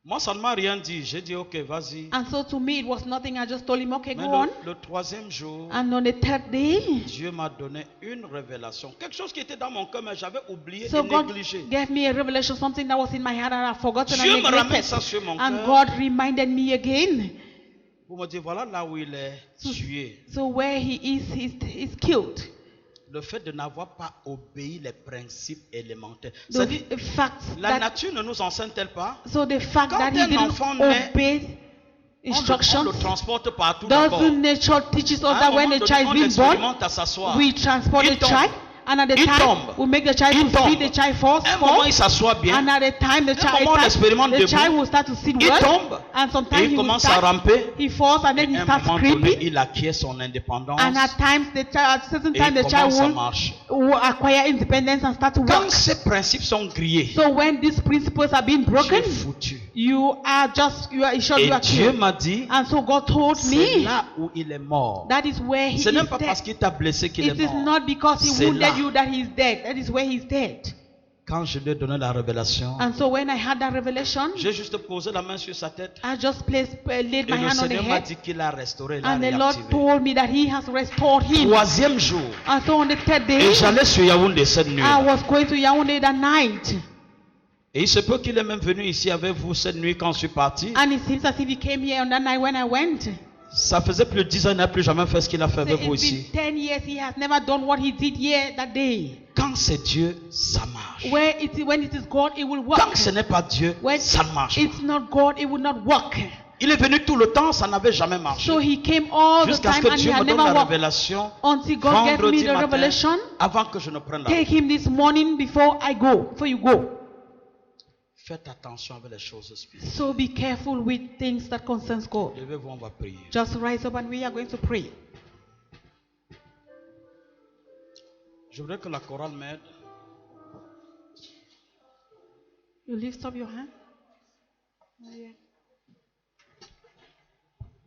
Moi, ça ne m'a rien dit. J'ai dit, ok, vas-y. And so to me, it was nothing. I just told him, okay, Mais go on. le 3e jour, And on the 3rd day, Dieu m'a donné une révélation. Quelque chose qui était dans mon cœur, mais j'avais oublié so et God négligé. gave me a revelation, something that was in my heart and I've forgotten Dieu and me ramène neglected. ça sur mon And cœur. God reminded me again. Vous me dites, voilà là où il est tué. So where he is, he's killed. Le fait de n'avoir pas obéi les principes élémentaires. The C'est-à-dire, fact la that, nature ne nous enseigne-t-elle pas? so the fact Quand that he un didn't enfant naît, obey On instructions, le transporte partout d'abord. doesn't nature teaches us À un that when moment a donné, child on is being born, l'expérimente à s'asseoir. we transport Il the tombe. child, and at the Il time tombe. we make the child Il to tombe. sit, the child falls, À un moment, falls, il s'assoit bien. and at the time the moment, on l'expérimente child, the debout. child will start to sit Il well, tombe. and Et sometimes il he will commence à start, ramper. he falls, and then Et he à un starts moment donné, creeping, il acquiert son indépendance. and at times at certain Et time il the child commence à marcher. will acquire independence and start to Quand walk. ces principes sont grillés, So when these principles are being tu broken, es foutu. you are sure Et you are Dieu killed. m'a dit, And so God told c'est me là où il est mort. that is where he Ce is n'est pas parce dead. qu'il t'a blessé qu'il It est is mort. not because he C'est wounded là. you that he is dead. That is where he is dead. Quand je lui ai donné la révélation, And so when I had that revelation, j'ai juste posé la main sur sa tête. I just laid Et my le hand on the Seigneur m'a head, dit qu'il a restauré, il a and the Lord réactivé. told me that he has restored him. 3e jour, And so on the 3rd day, et j'allais sur Yaoundé cette nuit. I was going to Yaoundé that night. Et il se peut qu'il est même venu ici avec vous cette nuit quand je suis parti. And it seems as if he came here on that night when I went. Ça faisait plus de 10 ans, il n'a plus jamais fait ce qu'il a fait So avec vous it's ici. been 10 years he has never done what he did here that day. Quand c'est Dieu, ça marche. When it is God, it will work. Quand ce n'est pas Dieu, When ça ne marche pas. it's not God, it will not work. Il est venu tout le temps, ça n'avait jamais marché. So he came all the Jusqu'à ce time que and he Dieu me had donne never la worked. révélation Until God gave me vendredi the matin, revelation. avant que je ne prenne la Take route. him this morning before you go. Faites attention avec les choses spirituelles. So be careful with things that concerns God. Levez-vous, on va prier. Just rise up and we are going to pray. Je voudrais que la chorale m'aide. You lift up your hand. Yeah.